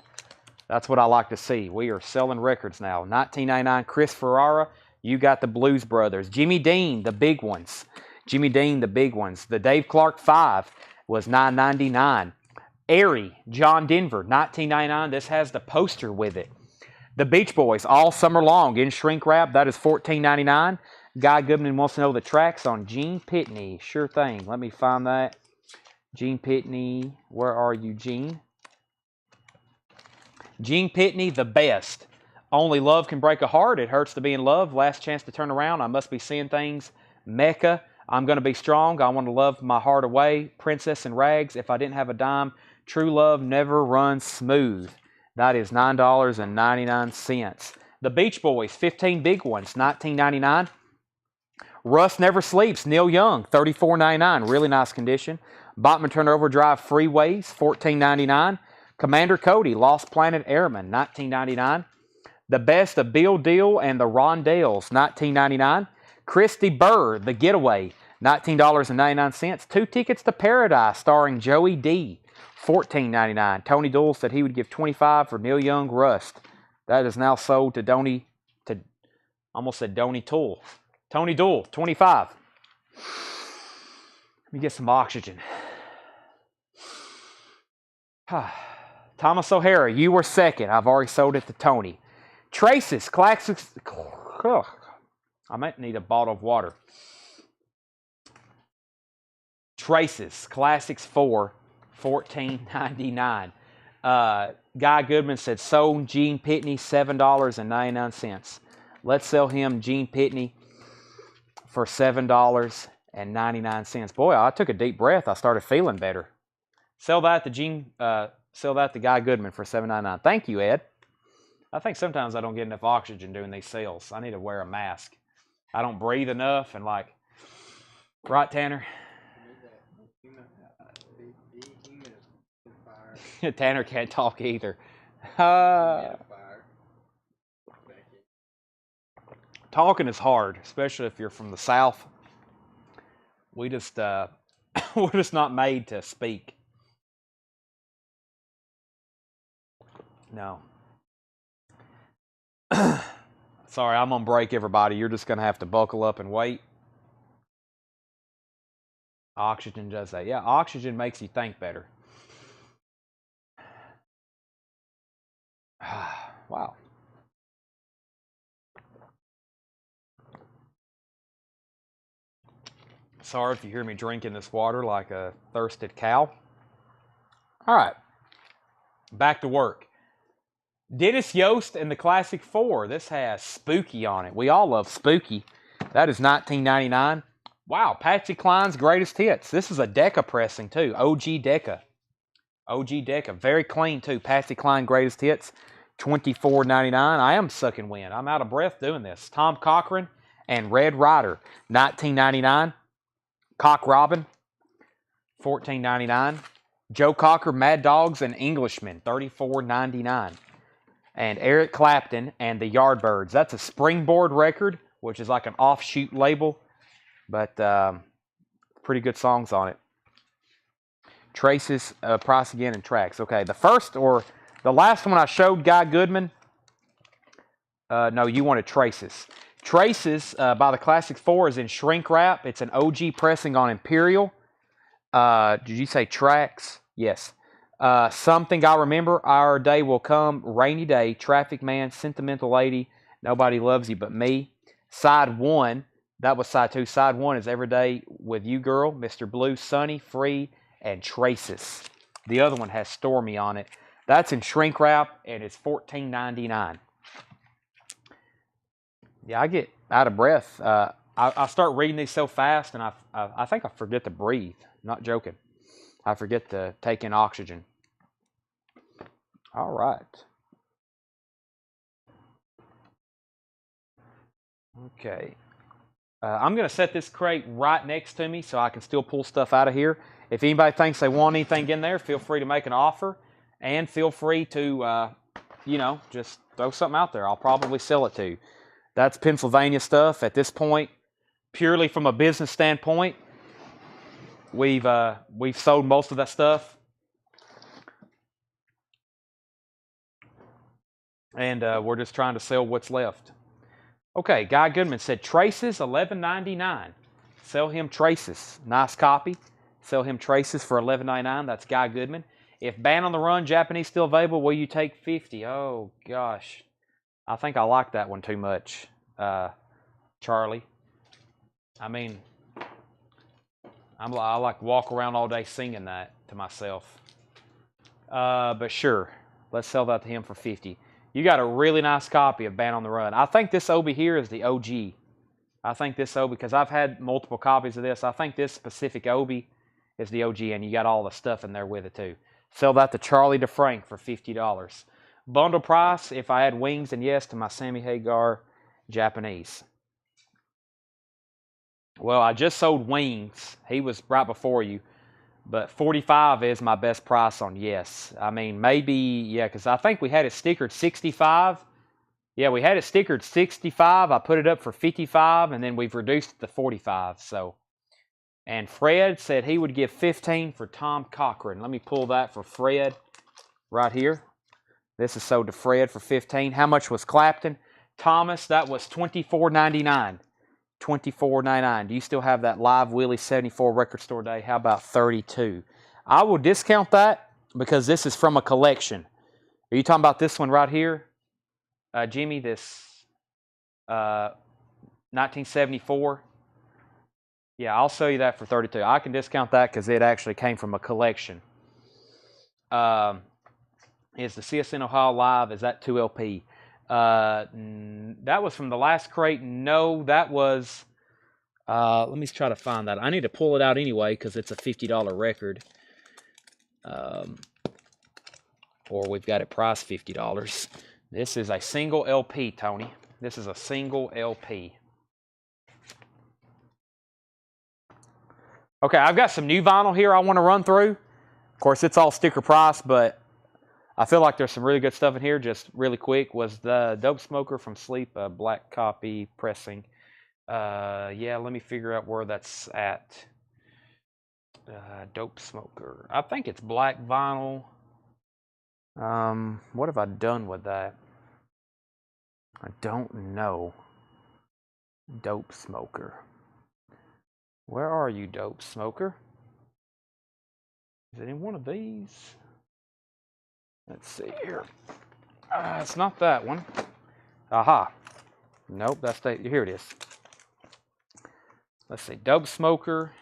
That's what I like to see. We are selling records now. $19.99. Chris Ferrara, you got the Blues Brothers. Jimmy Dean, the big ones. The Dave Clark 5 was $9.99. Airy, John Denver, $19.99. This has the poster with it. The Beach Boys, All Summer Long in shrink wrap. That is $14.99. Guy Goodman wants to know the tracks on Gene Pitney. Sure thing. Let me find that. Gene Pitney. Where are you, Gene? Gene Pitney, the best. Only Love Can Break a Heart. It Hurts to Be in Love. Last Chance to Turn Around. I Must Be Seeing Things. Mecca. I'm Gonna Be Strong. I Want to Love My Heart Away. Princess in Rags. If I Didn't Have a Dime. True Love Never Runs Smooth. That is $9.99. The Beach Boys, 15 big ones, $19.99. Rust Never Sleeps, Neil Young, $34.99. Really nice condition. Bachman Turner Overdrive Freeways, $14.99. Commander Cody, Lost Planet Airman, $19.99. The Best of Bill Deal and the Rondales, $19.99. Christy Burr, The Getaway, $19.99. 2 Tickets to Paradise, starring Joey D., $14.99. Tony Doyle said he would give $25 for Neil Young Rust. That is now sold to Donnie Toole. Tony Doyle, $25. Let me get some oxygen. Thomas O'Hara, You Were Second. I've already sold it to Tony. Traces, Classics. I might need a bottle of water. Traces, Classics 4. $14.99. Guy Goodman said sold Gene Pitney $7.99. Let's sell him Gene Pitney for $7.99. Boy, I took a deep breath. I started feeling better. Sell that to Guy Goodman for $7.99. Thank you, Ed. I think sometimes I don't get enough oxygen doing these sales. I need to wear a mask. I don't breathe enough and right, Tanner? Tanner can't talk either. Talking is hard, especially if you're from the South. We're just not made to speak. No. Sorry, I'm on break, everybody. You're just going to have to buckle up and wait. Oxygen does that. Yeah, oxygen makes you think better. Wow. Sorry if you hear me drinking this water like a thirsted cow. All right. Back to work. Dennis Yost and the Classic 4. This has Spooky on it. We all love Spooky. That is $19.99. Wow, Patsy Cline's Greatest Hits. This is a Decca pressing too. OG Decca. Very clean too. Patsy Cline Greatest Hits. $24.99. I am sucking wind. I'm out of breath doing this. Tom Cochran and Red Rider. $19.99. Cock Robin. $14.99. Joe Cocker, Mad Dogs and Englishmen. $34.99. And Eric Clapton and the Yardbirds. That's a Springboard record, which is like an offshoot label, but pretty good songs on it. Traces, price again, and tracks. Okay, the last one I showed, Guy Goodman. No, you wanted Traces. Traces by the Classic 4 is in shrink wrap. It's an OG pressing on Imperial. Did you say tracks? Yes. Something I Remember, Our Day Will Come, Rainy Day, Traffic Man, Sentimental Lady, Nobody Loves You But Me. Side 1, That was side 2. Side 1 is Every Day with You Girl, Mr. Blue, Sunny, Free, and Traces. The other one has Stormy on it. That's in shrink wrap, and it's $14.99. Yeah, I get out of breath. I start reading these so fast, and I think I forget to breathe. Not joking. I forget to take in oxygen. All right. Okay. I'm going to set this crate right next to me so I can still pull stuff out of here. If anybody thinks they want anything in there, feel free to make an offer. And feel free to, you know, just throw something out there. I'll probably sell it to you. That's Pennsylvania stuff. At this point, purely from a business standpoint, we've sold most of that stuff. And we're just trying to sell what's left. Okay, Guy Goodman said, Traces, $11.99. Sell him Traces. Nice copy. Sell him Traces for $11.99. That's Guy Goodman. If Ban on the Run, Japanese still available, will you take $50? Oh, gosh. I think I like that one too much, Charlie. I mean, I like walk around all day singing that to myself. But sure, let's sell that to him for $50. You got a really nice copy of Ban on the Run. I think this Obi here is the OG. I think this Obi, because I've had multiple copies of this, I think this specific Obi is the OG, and you got all the stuff in there with it too. Sell that to Charlie DeFrank for $50. Bundle price, if I add wings, and yes to my Sammy Hagar Japanese. Well, I just sold wings. He was right before you. But $45 is my best price on yes. I mean, maybe, yeah, because I think we had it stickered $65. Yeah, we had it stickered $65. I put it up for $55, and then we've reduced it to $45. So, and Fred said he would give $15 for Tom Cochran. Let me pull that for Fred right here. This is sold to Fred for $15. How much was Clapton? Thomas, that was $24.99. $24.99. Do you still have that Live Willie 74 record store day? How about $32? I will discount that because this is from a collection. Are you talking about this one right here? Jimmy, this 1974? Yeah, I'll sell you that for $32. I can discount that because it actually came from a collection. Is the CSN Ohio Live, is that 2LP? That was from the last crate. No, that was, let me try to find that. I need to pull it out anyway because it's a $50 record. Or we've got it priced $50. This is a single LP, Tony. This is a single LP. Okay, I've got some new vinyl here I want to run through. Of course, it's all sticker price, but I feel like there's some really good stuff in here. Just really quick, was the Dope Smoker from Sleep, black copy pressing. Yeah, let me figure out where that's at. Dope Smoker. I think it's black vinyl. What have I done with that? I don't know. Dope Smoker. Where are you, Dope Smoker? Is it in one of these? Let's see here. It's not that one. Aha. Nope, that's the, here it is. Let's see. Dope Smoker.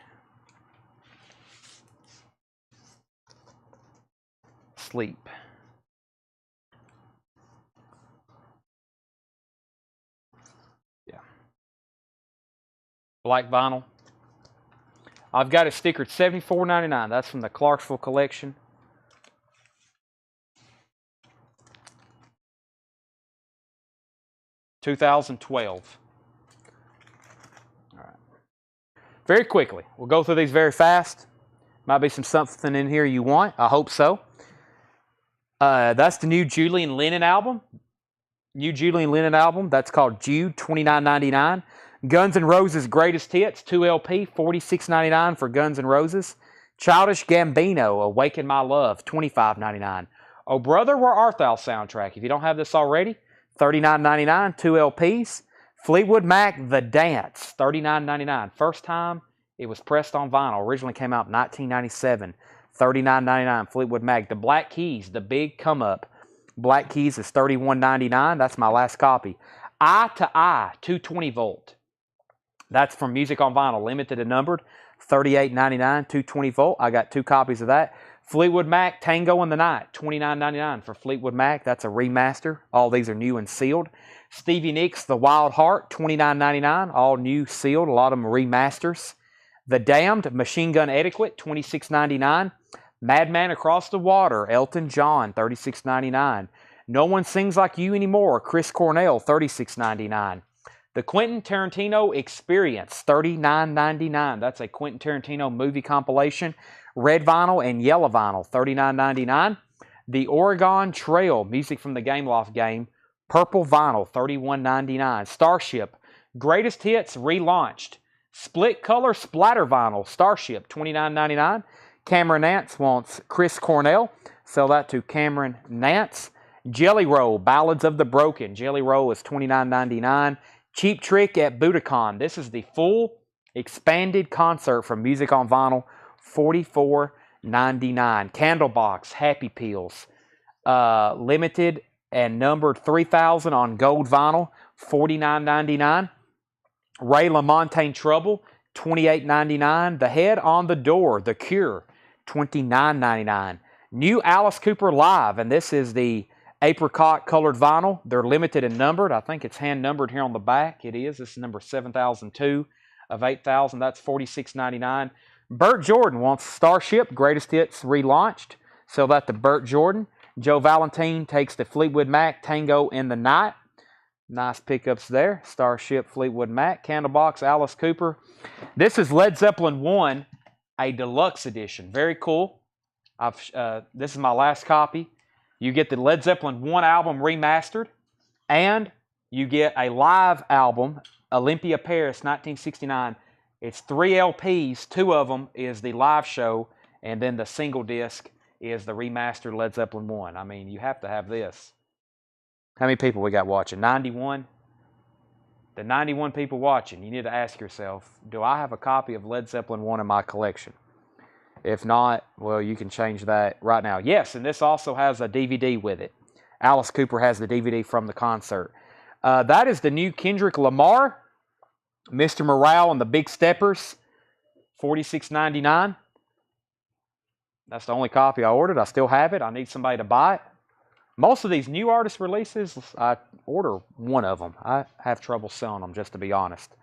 Sleep. Yeah. Black vinyl. I've got it stickered $74.99. That's from the Clarksville collection. $2012. All right. Very quickly, we'll go through these very fast. Might be something in here you want. I hope so. That's the new Julian Lennon album. New Julian Lennon album. That's called Jude, $29.99. Guns N' Roses Greatest Hits, 2LP, $46.99 for Guns N' Roses. Childish Gambino, Awaken My Love, $25.99. Oh Brother, Where Art Thou soundtrack. If you don't have this already, $39.99, 2 LPs. Fleetwood Mac, The Dance, $39.99. First time it was pressed on vinyl. Originally came out in 1997. $39.99, Fleetwood Mac. The Black Keys, The Big Come Up. Black Keys is $31.99. That's my last copy. Eye to Eye, 220 volt. That's from Music on Vinyl, limited and numbered, $38.99, 220 volt. I got 2 copies of that. Fleetwood Mac, Tango in the Night, $29.99 for Fleetwood Mac. That's a remaster. All these are new and sealed. Stevie Nicks, The Wild Heart, $29.99, all new, sealed. A lot of them remasters. The Damned, Machine Gun Etiquette, $26.99. Madman Across the Water, Elton John, $36.99. No One Sings Like You Anymore, Chris Cornell, $36.99. The Quentin Tarantino Experience, $39.99. That's a Quentin Tarantino movie compilation. Red vinyl and yellow vinyl, $39.99. The Oregon Trail, music from the Game Loft game, purple vinyl, $31.99. Starship, Greatest Hits relaunched. Split color splatter vinyl, Starship, $29.99. Cameron Nance wants Chris Cornell. Sell that to Cameron Nance. Jelly Roll, Ballads of the Broken. Jelly Roll is $29.99. Cheap Trick at Budokan. This is the full expanded concert from Music on Vinyl, $44.99. Candlebox, Happy Pills, limited and numbered 3,000 on gold vinyl, $49.99. Ray LaMontagne Trouble, $28.99. The Head on the Door, The Cure, $29.99. New Alice Cooper Live, and this is the apricot colored vinyl. They're limited and numbered. I think it's hand numbered here on the back. It is. This is number 7002 of 8,000. That's $46.99. Burt Jordan wants Starship, Greatest Hits relaunched. Sell that to Burt Jordan. Joe Valentine takes the Fleetwood Mac, Tango in the Night. Nice pickups there. Starship, Fleetwood Mac. Candlebox, Alice Cooper. This is Led Zeppelin 1, a deluxe edition. Very cool. This is my last copy. You get the Led Zeppelin 1 album remastered, and you get a live album, Olympia Paris, 1969. It's 3 LPs. 2 of them is the live show, and then the single disc is the remastered Led Zeppelin 1. I mean, you have to have this. How many people we got watching? 91? The 91 people watching, you need to ask yourself, do I have a copy of Led Zeppelin 1 in my collection? If not, well, you can change that right now. Yes, and this also has a DVD with it. Alice Cooper has the DVD from the concert. That is the new Kendrick Lamar, Mr. Morale and the Big Steppers, $46.99. That's the only copy I ordered. I still have it. I need somebody to buy it. Most of these new artist releases, I order one of them. I have trouble selling them, just to be honest.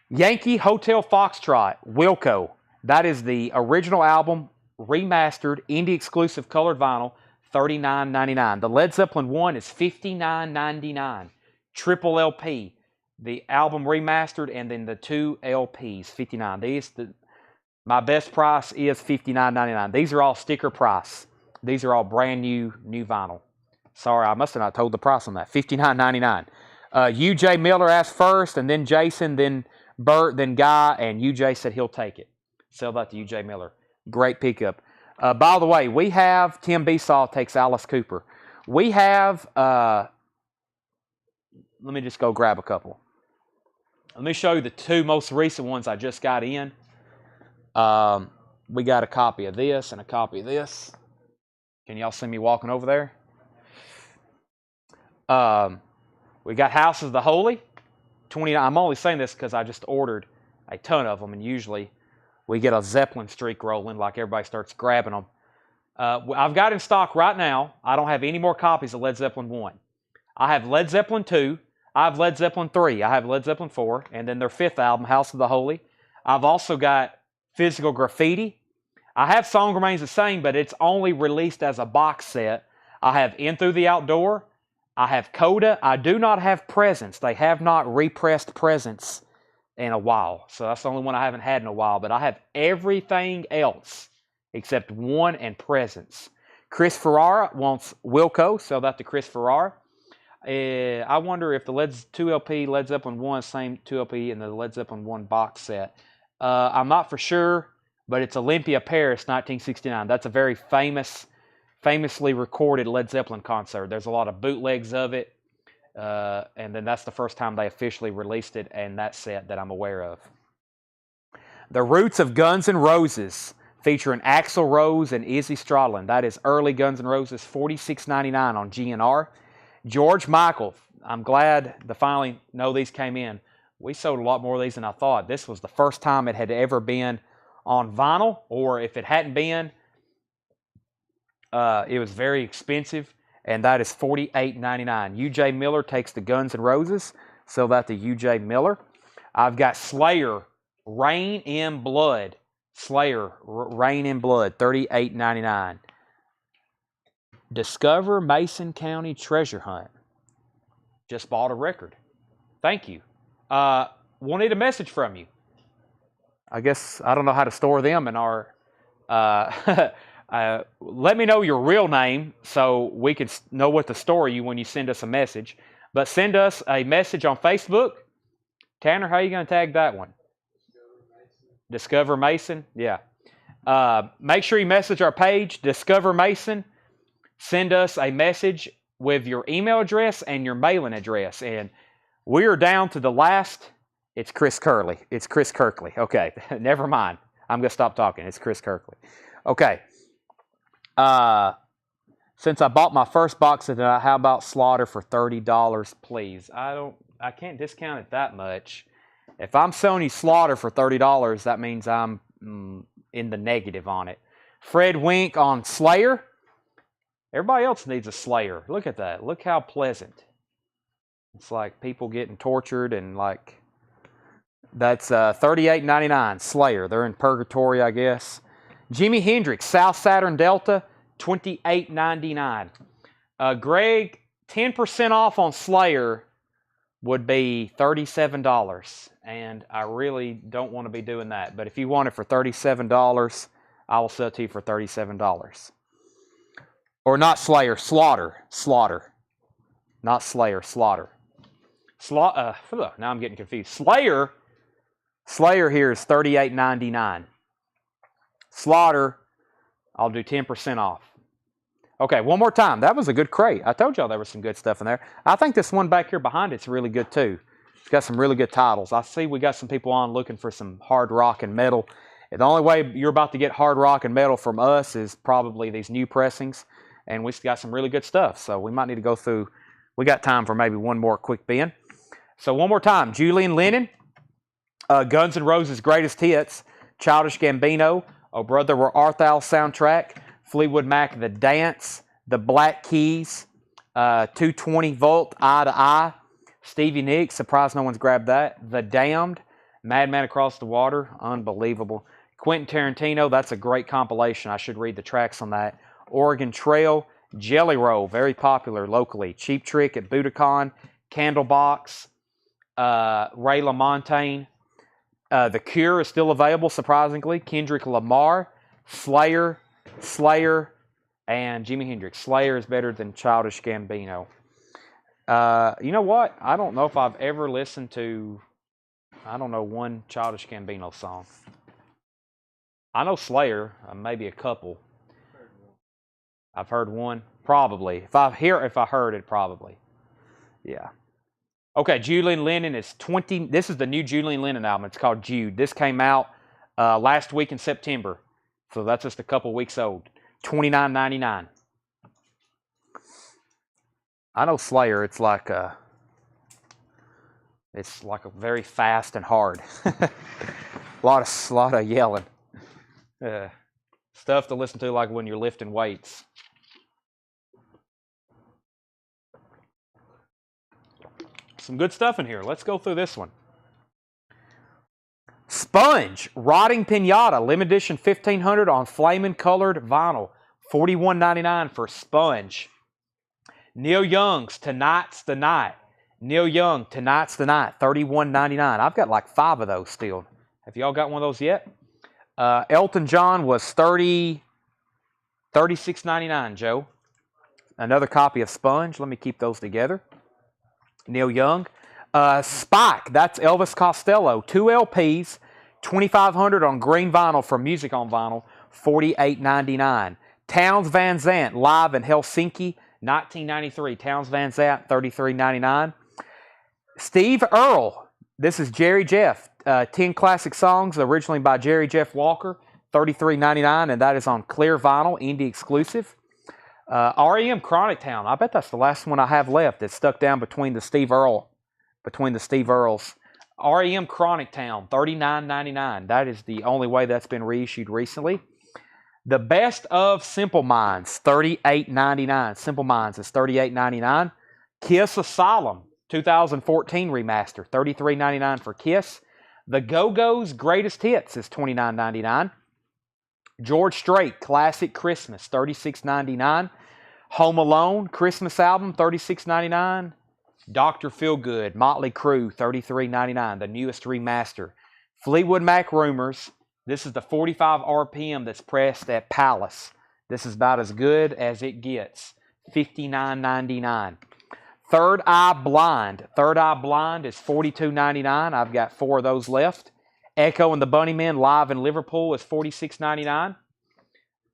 Yankee Hotel Foxtrot, Wilco. That is the original album, remastered, indie exclusive colored vinyl, $39.99. The Led Zeppelin 1 is $59.99. Triple LP. The album remastered, and then the 2 LPs, $59. My best price is $59.99. These are all sticker price. These are all brand new vinyl. Sorry, I must have not told the price on that. $59.99. UJ Miller asked first, and then Jason, then Bert, then Guy, and UJ said he'll take it. Sell that to UJ Miller. Great pickup. By the way, we have Tim Besaw takes Alice Cooper. We have, let me just go grab a couple. Let me show you the 2 most recent ones I just got in. We got a copy of this and a copy of this. Can y'all see me walking over there? We got House of the Holy. 29. I'm only saying this because I just ordered a ton of them, and usually we get a Zeppelin streak rolling, like everybody starts grabbing them. I've got in stock right now. I don't have any more copies of Led Zeppelin 1. I have Led Zeppelin 2. I have Led Zeppelin 3. I have Led Zeppelin 4. And then their 5th album, House of the Holy. I've also got Physical Graffiti. I have Song Remains the Same, but it's only released as a box set. I have In Through the Outdoor. I have Coda. I do not have Presence. They have not repressed Presence in a while. So that's the only one I haven't had in a while. But I have everything else except 1 and Presence. Chris Ferrara wants Wilco. Sell that to Chris Ferrara. I wonder if the 2 LP Led Zeppelin 1 same 2 LP in the Led Zeppelin 1 box set. I'm not for sure, but it's Olympia Paris 1969. That's a very famously recorded Led Zeppelin concert. There's a lot of bootlegs of it, and then that's the first time they officially released it in that set that I'm aware of. The Roots of Guns N' Roses, featuring Axl Rose and Izzy Stradlin. That is early Guns N' Roses, $46.99 on GNR. George Michael, I'm glad to finally know these came in. we sold a lot more of these than I thought. This was the first time it had ever been on vinyl, or if it hadn't been, it was very expensive, and that is $48.99. U.J. Miller takes the Guns N' Roses, sell that to U.J. Miller. I've got Slayer, Rain in Blood. Slayer, Rain in Blood, $38.99. Discover Mason County Treasure Hunt. Just bought a record. Thank you. Wanted a message from you. I guess I don't know how to store them in our... let me know your real name so we can know what to store you when you send us a message. But send us a message on Facebook. Tanner, how are you going to tag that one? Discover Mason? Yeah. Make sure you message our page, Discover Mason. Send us a message with your email address and your mailing address. And we are down to the last. It's Chris Curley. It's Chris Kirkley. Okay, never mind. I'm going to stop talking. It's Chris Kirkley. Okay. Since I bought my first box of that, how about Slaughter for $30, please? I can't discount it that much. If I'm selling you Slaughter for $30, that means I'm in the negative on it. Fred Wink on Slayer. Everybody else needs a Slayer. Look at that. Look how pleasant. It's like people getting tortured and like... That's $38.99. Slayer. They're in purgatory, I guess. Jimi Hendrix, South Saturn Delta, $28.99. Greg, 10% off on Slayer would be $37. And I really don't want to be doing that. But if you want it for $37, I will sell it to you for $37. Or not Slayer, Slaughter. Slaughter. Not Slayer, Slaughter. Now I'm getting confused. Slayer here is $38.99. Slaughter, I'll do 10% off. Okay, one more time. That was a good crate. I told y'all there was some good stuff in there. I think this one back here behind it's really good too. It's got some really good titles. I see we got some people on looking for some hard rock and metal. The only way you're about to get hard rock and metal from us is probably these new pressings. And we got some really good stuff. So we might need to go through. We got time for maybe one more quick bin. So one more time. Julian Lennon, Guns N' Roses' Greatest Hits, Childish Gambino, Oh Brother Where Art Thou soundtrack, Fleetwood Mac, The Dance, The Black Keys, 220 Volt, Eye to Eye, Stevie Nicks, surprised no one's grabbed that, The Damned, Madman Across the Water, unbelievable. Quentin Tarantino, that's a great compilation. I should read the tracks on that. Oregon Trail, Jelly Roll, very popular locally. Cheap Trick at Budokan, Candlebox, Ray LaMontagne. The Cure is still available, surprisingly. Kendrick Lamar, Slayer, and Jimi Hendrix. Slayer is better than Childish Gambino. You know what? I don't know if I've ever listened to, one Childish Gambino song. I know Slayer, maybe a couple. I've heard one, probably. If I heard it, probably. Yeah. Okay, Julian Lennon is 20. This is the new Julian Lennon album. It's called Jude. This came out last week in September. So that's just a couple weeks old. $29.99. I know Slayer, it's like a very fast and hard. a lot of yelling. Stuff to listen to like when you're lifting weights. Some good stuff in here. Let's go through this one. Sponge, Rotting Pinata, limited edition 1500 on flaming colored vinyl. $41.99 for Sponge. Neil Young's Tonight's the Night. Neil Young, Tonight's the Night, $31.99. I've got like 5 of those still. Have y'all got one of those yet? Elton John was $36.99, Joe. Another copy of Sponge. Let me keep those together. Neil Young. Spike, that's Elvis Costello. 2 LPs, $2,500 on green vinyl from Music on Vinyl, $48.99. Townes Van Zandt, live in Helsinki, 1993. Townes Van Zandt, $33.99. Steve Earle, this is Jerry Jeff. 10 classic songs, originally by Jerry Jeff Walker, $33.99, and that is on clear vinyl, indie exclusive. REM Chronic Town, I bet that's the last one I have left. It's stuck down between the Steve Earles. REM Chronic Town, $39.99. That is the only way that's been reissued recently. The Best of Simple Minds, $38.99. Simple Minds is $38.99. Kiss Asylum, 2014 remaster, $33.99 for Kiss. The Go-Go's Greatest Hits is $29.99. George Strait, Classic Christmas, $36.99. Home Alone, Christmas album, $36.99. Dr. Feelgood, Motley Crue, $33.99, the newest remaster. Fleetwood Mac Rumors, this is the 45 RPM that's pressed at Palace. This is about as good as it gets, $59.99. Third Eye Blind. Third Eye Blind is $42.99. I've got 4 of those left. Echo and the Bunnymen live in Liverpool is $46.99.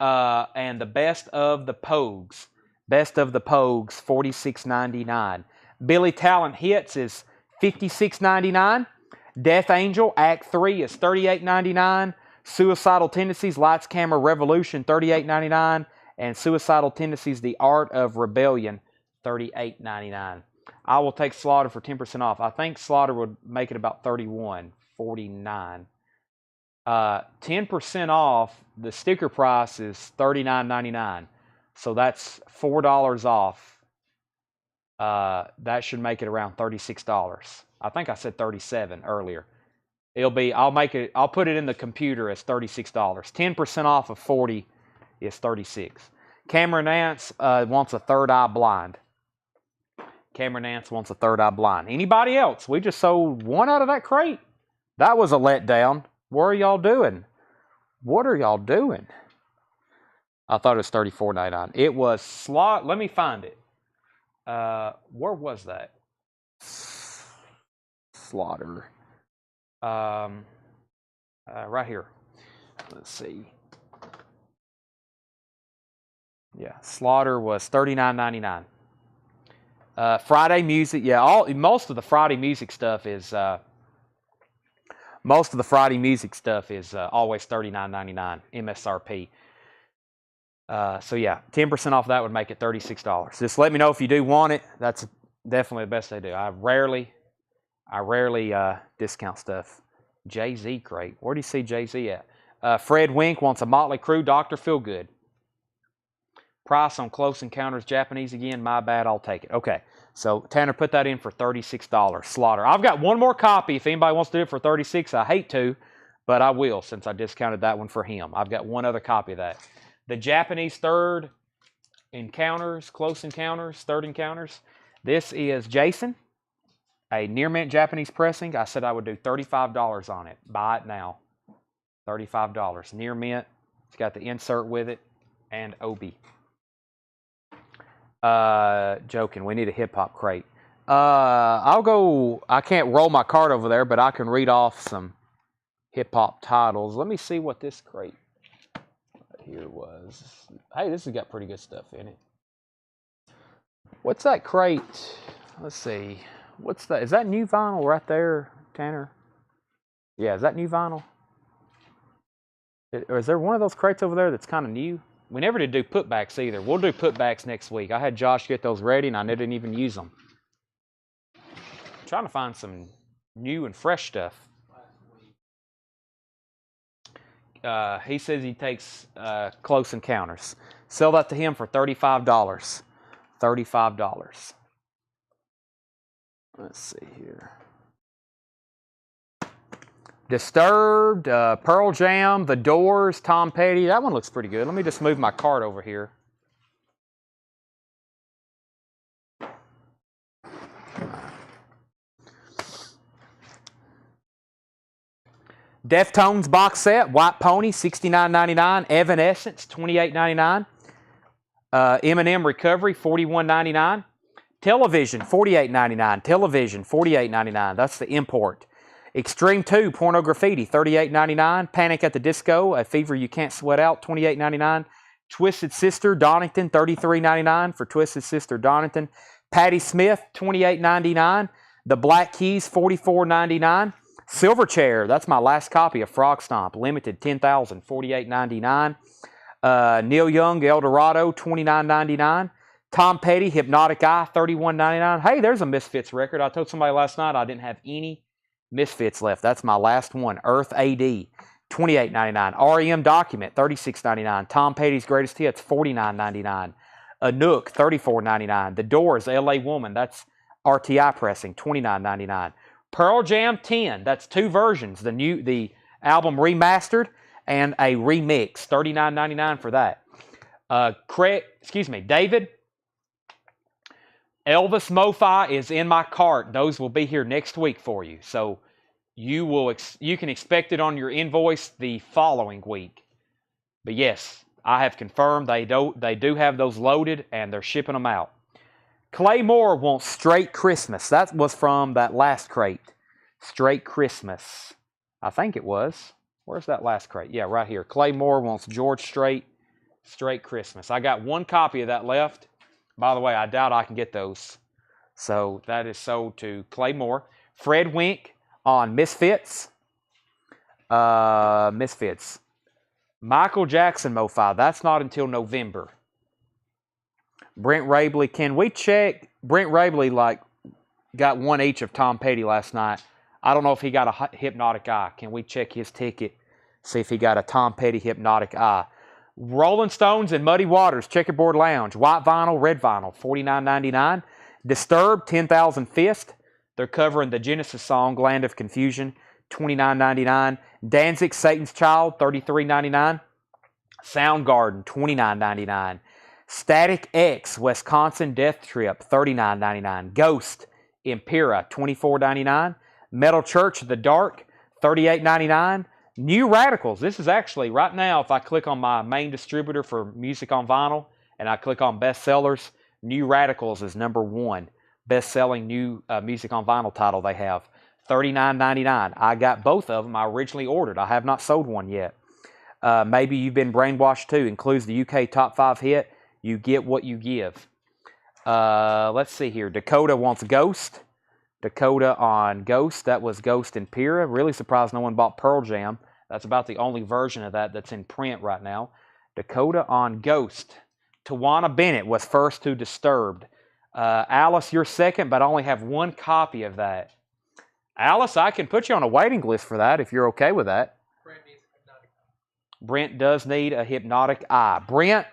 And the Best of the Pogues. Best of the Pogues, $46.99. Billy Talent Hits is $56.99. Death Angel Act 3 is $38.99. Suicidal Tendencies Lights Camera Revolution, $38.99. And Suicidal Tendencies The Art of Rebellion, $38.99. I will take Slaughter for 10% off. I think Slaughter would make it about $31.49. 10% off, the sticker price is $39.99. So that's $4 off. That should make it around $36. I think I said $37 earlier. It'll be, I'll put it in the computer as $36. 10% off of 40 is 36. Cameron Nance wants a Third Eye Blind. Cameron Nance wants a Third Eye Blind. Anybody else? We just sold 1 out of that crate. That was a letdown. What are y'all doing? What are y'all doing? I thought it was $34.99. It was slot. Let me find it. Where was that? Slaughter. Right here. Let's see. Yeah, Slaughter was $39.99. Friday Music. Yeah, most of the Friday Music stuff is always $39.99 MSRP. So yeah, 10% off that would make it $36. Just let me know if you do want it. That's definitely the best they do. I rarely discount stuff. Jay-Z crate. Where do you see Jay-Z at? Fred Wink wants a Motley Crue Dr. Feelgood. Price on Close Encounters Japanese again. My bad. I'll take it. Okay. So Tanner put that in for $36. Slaughter. I've got one more copy. If anybody wants to do it for $36, I hate to, but I will since I discounted that one for him. I've got one other copy of that. The Japanese Third Encounters, Close Encounters, Third Encounters. This is Jason, a near mint Japanese pressing. I said I would do $35 on it. Buy it now. $35. Near mint. It's got the insert with it and Obi. Joking. We need a hip hop crate. I'll go. I can't roll my card over there, but I can read off some hip hop titles. Let me see what this crate here was. Hey, this has got pretty good stuff in it. What's that crate? Let's see. What's that? Is that new vinyl right there, Tanner? Yeah, is that new vinyl? Or is there one of those crates over there that's kind of new? We never did do putbacks either. We'll do putbacks next week. I had Josh get those ready, and I didn't even use them. I'm trying to find some new and fresh stuff. He says he takes Close Encounters. Sell that to him for $35. $35. Let's see here. Disturbed, Pearl Jam, The Doors, Tom Petty. That one looks pretty good. Let me just move my cart over here. Deftones box set, White Pony, $69.99. Evanescence, $28.99. Eminem Recovery, $41.99. Television, $48.99. Television, $48.99. That's the import. Extreme 2, Porno Graffiti, $38.99. Panic at the Disco, A Fever You Can't Sweat Out, $28.99. Twisted Sister, Donington, $33.99 for Twisted Sister Donington. Patti Smith, $28.99. The Black Keys, $44.99. Silverchair, that's my last copy of Frog Stomp, limited 10,000, $48.99. Neil Young, El Dorado, $29.99. Tom Petty, Hypnotic Eye, $31.99. Hey, there's a Misfits record. I told somebody last night I didn't have any Misfits left. That's my last one. Earth AD, $28.99. REM Document, $36.99. Tom Petty's Greatest Hits, $49.99. Anouk, $34.99. The Doors, LA Woman, that's RTI pressing, $29.99. Pearl Jam 10, that's two versions. The album remastered and a remix, $39.99 for that. David, Elvis MoFi is in my cart. Those will be here next week for you. So you can expect it on your invoice the following week. But yes, I have confirmed they do have those loaded and they're shipping them out. Clay Moore wants Straight Christmas. That was from that last crate. Straight Christmas. I think it was. Where's that last crate? Yeah, right here. Clay Moore wants George Strait, Straight Christmas. I got one copy of that left. By the way, I doubt I can get those. So that is sold to Clay Moore. Fred Wink on Misfits. Misfits. Michael Jackson MoFi. That's not until November. Brent Rabley. Can we check? Brent Rabley got one each of Tom Petty last night. I don't know if he got a Hypnotic Eye. Can we check his ticket? See if he got a Tom Petty Hypnotic Eye. Rolling Stones and Muddy Waters, Checkerboard Lounge, white vinyl, red vinyl, $49.99. Disturbed, 10,000 Fist. They're covering the Genesis song, Land of Confusion, $29.99. Danzig, Satan's Child, $33.99. Soundgarden, $29.99. Static X, Wisconsin Death Trip, $39.99. Ghost, Impera, $24.99. Metal Church of the Dark, $38.99. New Radicals. This is actually, right now, if I click on my main distributor for music on vinyl, and I click on bestsellers, New Radicals is #1 best-selling new music on vinyl title they have. $39.99. I got both of them. I originally ordered. I have not sold one yet. Maybe You've Been Brainwashed too. Includes the UK Top 5 hit. You get what you give. Let's see here. Dakota wants Ghost. Dakota on Ghost. That was Ghost and Pyrrha. Really surprised no one bought Pearl Jam. That's about the only version of that that's in print right now. Dakota on Ghost. Tawana Bennett was first to Disturbed. Alice, you're second, but I only have one copy of that. Alice, I can put you on a waiting list for that if you're okay with that. Brent does need a Hypnotic Eye. Brent,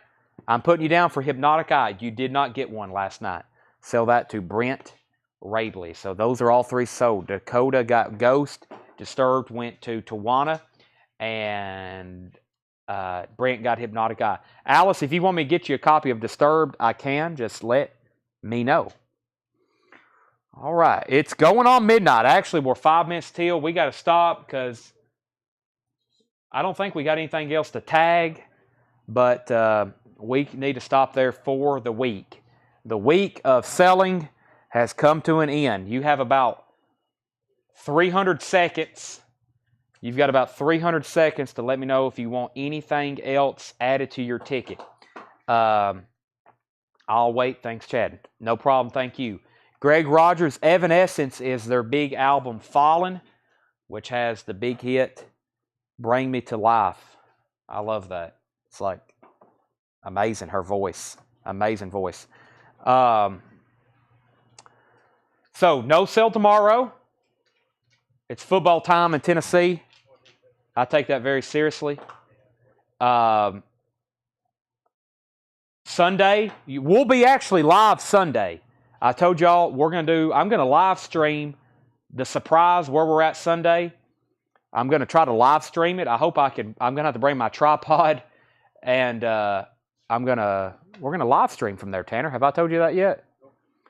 I'm putting you down for Hypnotic Eye. You did not get one last night. Sell that to Brent Radley. So those are all three sold. Dakota got Ghost. Disturbed went to Tawana. And Brent got Hypnotic Eye. Alice, if you want me to get you a copy of Disturbed, I can. Just let me know. All right. It's going on midnight. Actually, we're 5 minutes till. We got to stop because I don't think we got anything else to tag. But we need to stop there for the week. The week of selling has come to an end. You have about 300 seconds. You've got about 300 seconds to let me know if you want anything else added to your ticket. I'll wait. Thanks, Chad. No problem. Thank you. Greg Rogers, Evanescence is their big album, Fallen, which has the big hit, Bring Me to Life. I love that. It's like amazing, her voice. Amazing voice. So, no sale tomorrow. It's football time in Tennessee. I take that very seriously. Sunday, we'll be actually live Sunday. I told y'all I'm going to live stream the surprise where we're at Sunday. I'm going to try to live stream it. I hope I can. I'm going to have to bring my tripod, and we're going to live stream from there, Tanner. Have I told you that yet?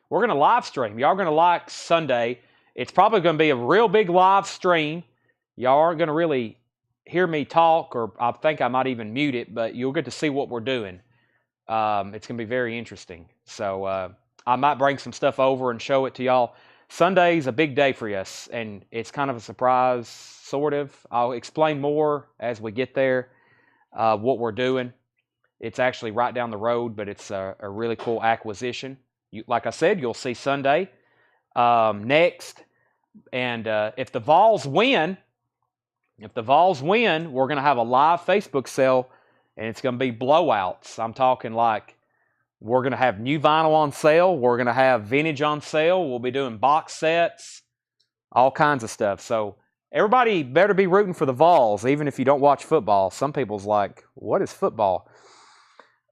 We're going to live stream. Y'all are going to like Sunday. It's probably going to be a real big live stream. Y'all aren't going to really hear me talk, or I think I might even mute it, but you'll get to see what we're doing. It's going to be very interesting. So I might bring some stuff over and show it to y'all. Sunday's a big day for us, and it's kind of a surprise, sort of. I'll explain more as we get there, what we're doing. It's actually right down the road, but it's a really cool acquisition. Like I said, you'll see Sunday next. And if the Vols win, we're going to have a live Facebook sale, and it's going to be blowouts. I'm talking like we're going to have new vinyl on sale. We're going to have vintage on sale. We'll be doing box sets. all kinds of stuff. So everybody better be rooting for the Vols, even if you don't watch football. Some people's like, what is football?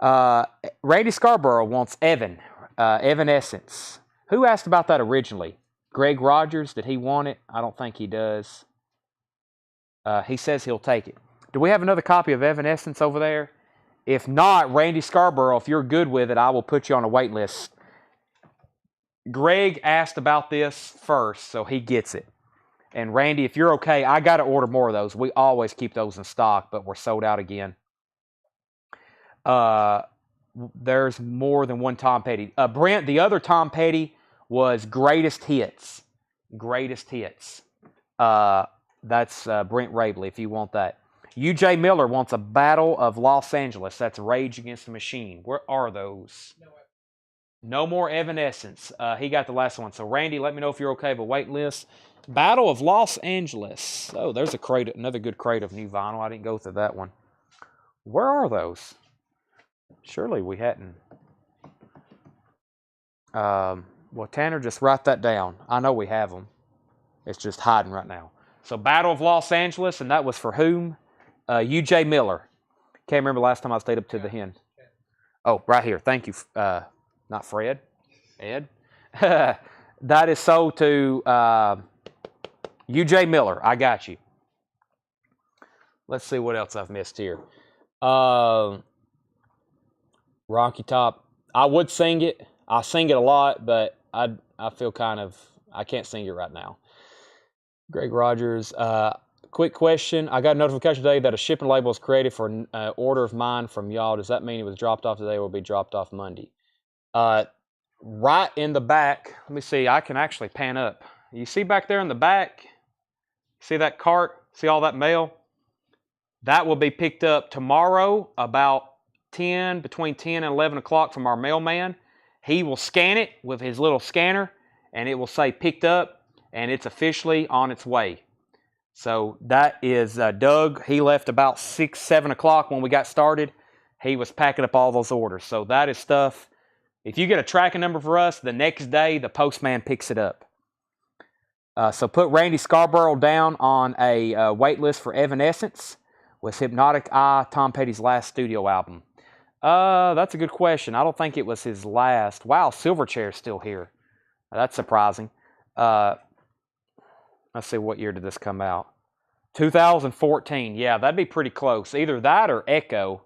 Randy Scarborough wants Evanescence. Who asked about that originally? Greg Rogers, did he want it? I don't think he does. He says he'll take it. Do we have another copy of Evanescence over there? If not, Randy Scarborough, if you're good with it, I will put you on a wait list. Greg asked about this first, so he gets it. And Randy, if you're okay, I got to order more of those. We always keep those in stock, but we're sold out again. There's more than one Tom Petty. Brent, the other Tom Petty was Greatest Hits. Greatest Hits. That's Brent Rabley, if you want that. UJ Miller wants a Battle of Los Angeles. That's Rage Against the Machine. Where are those? No more Evanescence. He got the last one. So, Randy, let me know if you're okay with a wait list. Battle of Los Angeles. Oh, there's a crate, another good crate of new vinyl. I didn't go through that one. Where are those? Surely we hadn't. Well, Tanner, just write that down. I know we have them. It's just hiding right now. So, Battle of Los Angeles, and that was for whom? UJ Miller. Can't remember last time I stayed up to the hen. Oh, right here. Thank you. Not Fred. Ed. That is sold to UJ Miller. I got you. Let's see what else I've missed here. Rocky Top. I would sing it. I sing it a lot, but I feel kind of, I can't sing it right now. Greg Rogers. Quick question. I got a notification today that a shipping label is created for an order of mine from y'all. Does that mean it was dropped off today or will be dropped off Monday? Right in the back. Let me see. I can actually pan up. You see back there in the back? See that cart? See all that mail? That will be picked up tomorrow about between 10 and 11 o'clock from our mailman. He will scan it with his little scanner, and it will say picked up, and it's officially on its way. So that is Doug. He left about 6, 7 o'clock when we got started. He was packing up all those orders. So that is stuff. If you get a tracking number for us, the next day the postman picks it up. So put Randy Scarborough down on a wait list for Evanescence. Was Hypnotic Eye Tom Petty's last studio album? That's a good question. I don't think it was his last. Wow, Silverchair's still here. That's surprising. Let's see, what year did this come out? 2014. Yeah, that'd be pretty close. Either that or Echo.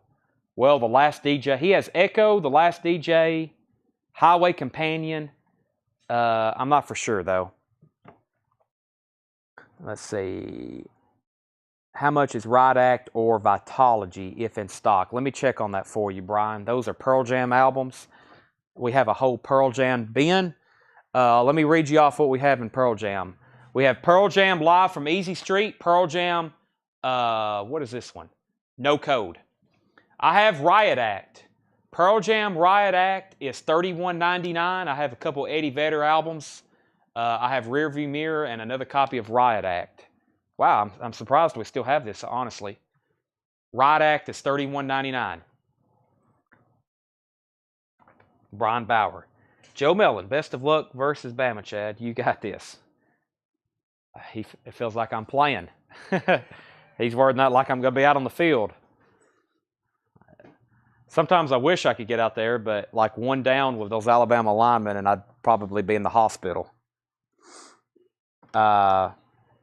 Well, The Last DJ. He has Echo, The Last DJ, Highway Companion. I'm not for sure, though. Let's see. How much is Riot Act or Vitology if in stock? Let me check on that for you, Brian. Those are Pearl Jam albums. We have a whole Pearl Jam bin. Let me read you off what we have in Pearl Jam. We have Pearl Jam Live from Easy Street. Pearl Jam, what is this one? No Code. I have Riot Act. Pearl Jam Riot Act is $31.99. I have a couple Eddie Vedder albums. I have Rearview Mirror and another copy of Riot Act. Wow, I'm surprised we still have this, honestly. Riot Act is $31.99. Brian Bauer. Joe Mellon, best of luck versus Bama, Chad. You got this. It feels like I'm playing. He's worried not like I'm going to be out on the field. Sometimes I wish I could get out there, but like one down with those Alabama linemen, and I'd probably be in the hospital.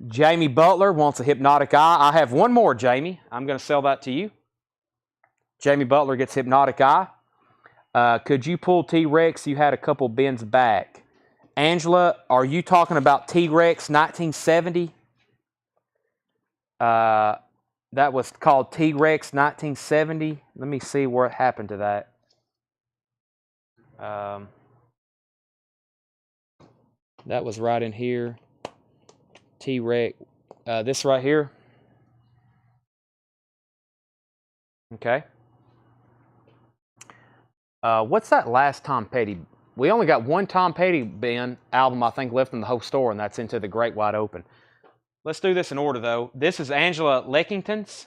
Jamie Butler wants a Hypnotic Eye. I have one more, Jamie. I'm going to sell that to you. Jamie Butler gets Hypnotic Eye. Could you pull T-Rex? You had a couple bins back. Angela, are you talking about T-Rex 1970? That was called T-Rex 1970. Let me see what happened to that. That was right in here. T-Rex. This right here. Okay. What's that last Tom Petty? We only got one Tom Petty bin album, I think, left in the whole store, and that's Into the Great Wide Open. Let's do this in order, though. This is Angela Leckington's.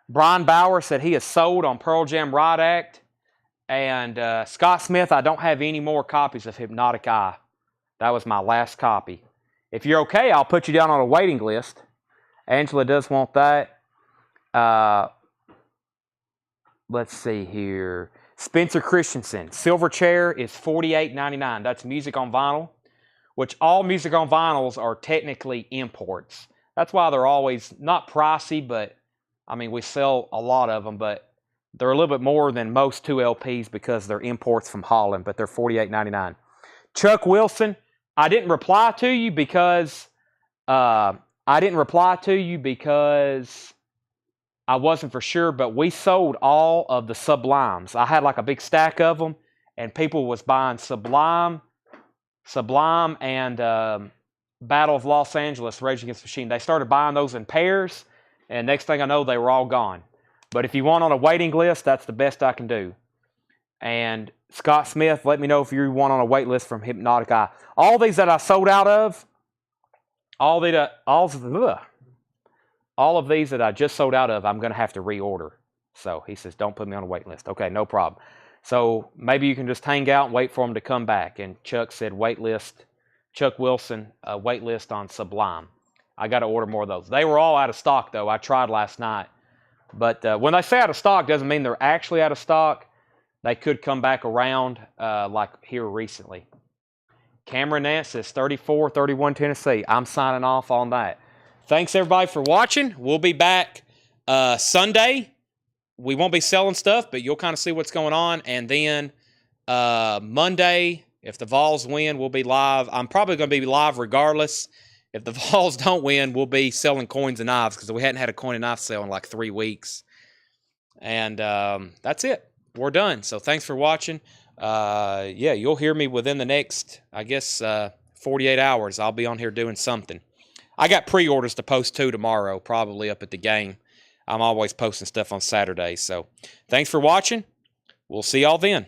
Brian Bauer said he is sold on Pearl Jam Riot Act. And Scott Smith, I don't have any more copies of Hypnotic Eye. That was my last copy. If you're okay, I'll put you down on a waiting list. Angela does want that. Let's see here. Spencer Christensen. Silver chair is $48.99. That's music on vinyl, which all music on vinyls are technically imports. That's why they're always not pricey, but I mean, we sell a lot of them, but they're a little bit more than most 2LPs because they're imports from Holland, but they're $48.99. Chuck Wilson, I didn't reply to you because I wasn't for sure, but we sold all of the Sublimes. I had like a big stack of them, and people was buying Sublime, and Battle of Los Angeles, Rage Against the Machine. They started buying those in pairs, and next thing I know, they were all gone. But if you want on a waiting list, that's the best I can do. And Scott Smith, let me know if you want on a wait list from Hypnotic Eye. All these that I sold out of, all of these that I just sold out of, I'm going to have to reorder. So he says, don't put me on a wait list. Okay, no problem. So maybe you can just hang out and wait for them to come back. And Chuck said wait list, Chuck Wilson, wait list on Sublime. I got to order more of those. They were all out of stock, though. I tried last night. But when they say out of stock, doesn't mean they're actually out of stock. They could come back around like here recently. Cameron Nance says 34-31 Tennessee. I'm signing off on that. Thanks, everybody, for watching. We'll be back Sunday. We won't be selling stuff, but you'll kind of see what's going on. And then Monday, if the Vols win, we'll be live. I'm probably going to be live regardless. If the Vols don't win, we'll be selling coins and knives because we hadn't had a coin and knife sale in like 3 weeks. And that's it. We're done. So thanks for watching. Yeah, you'll hear me within the next, I guess, 48 hours. I'll be on here doing something. I got pre-orders to post too tomorrow, probably up at the game. I'm always posting stuff on Saturdays. So thanks for watching. We'll see y'all then.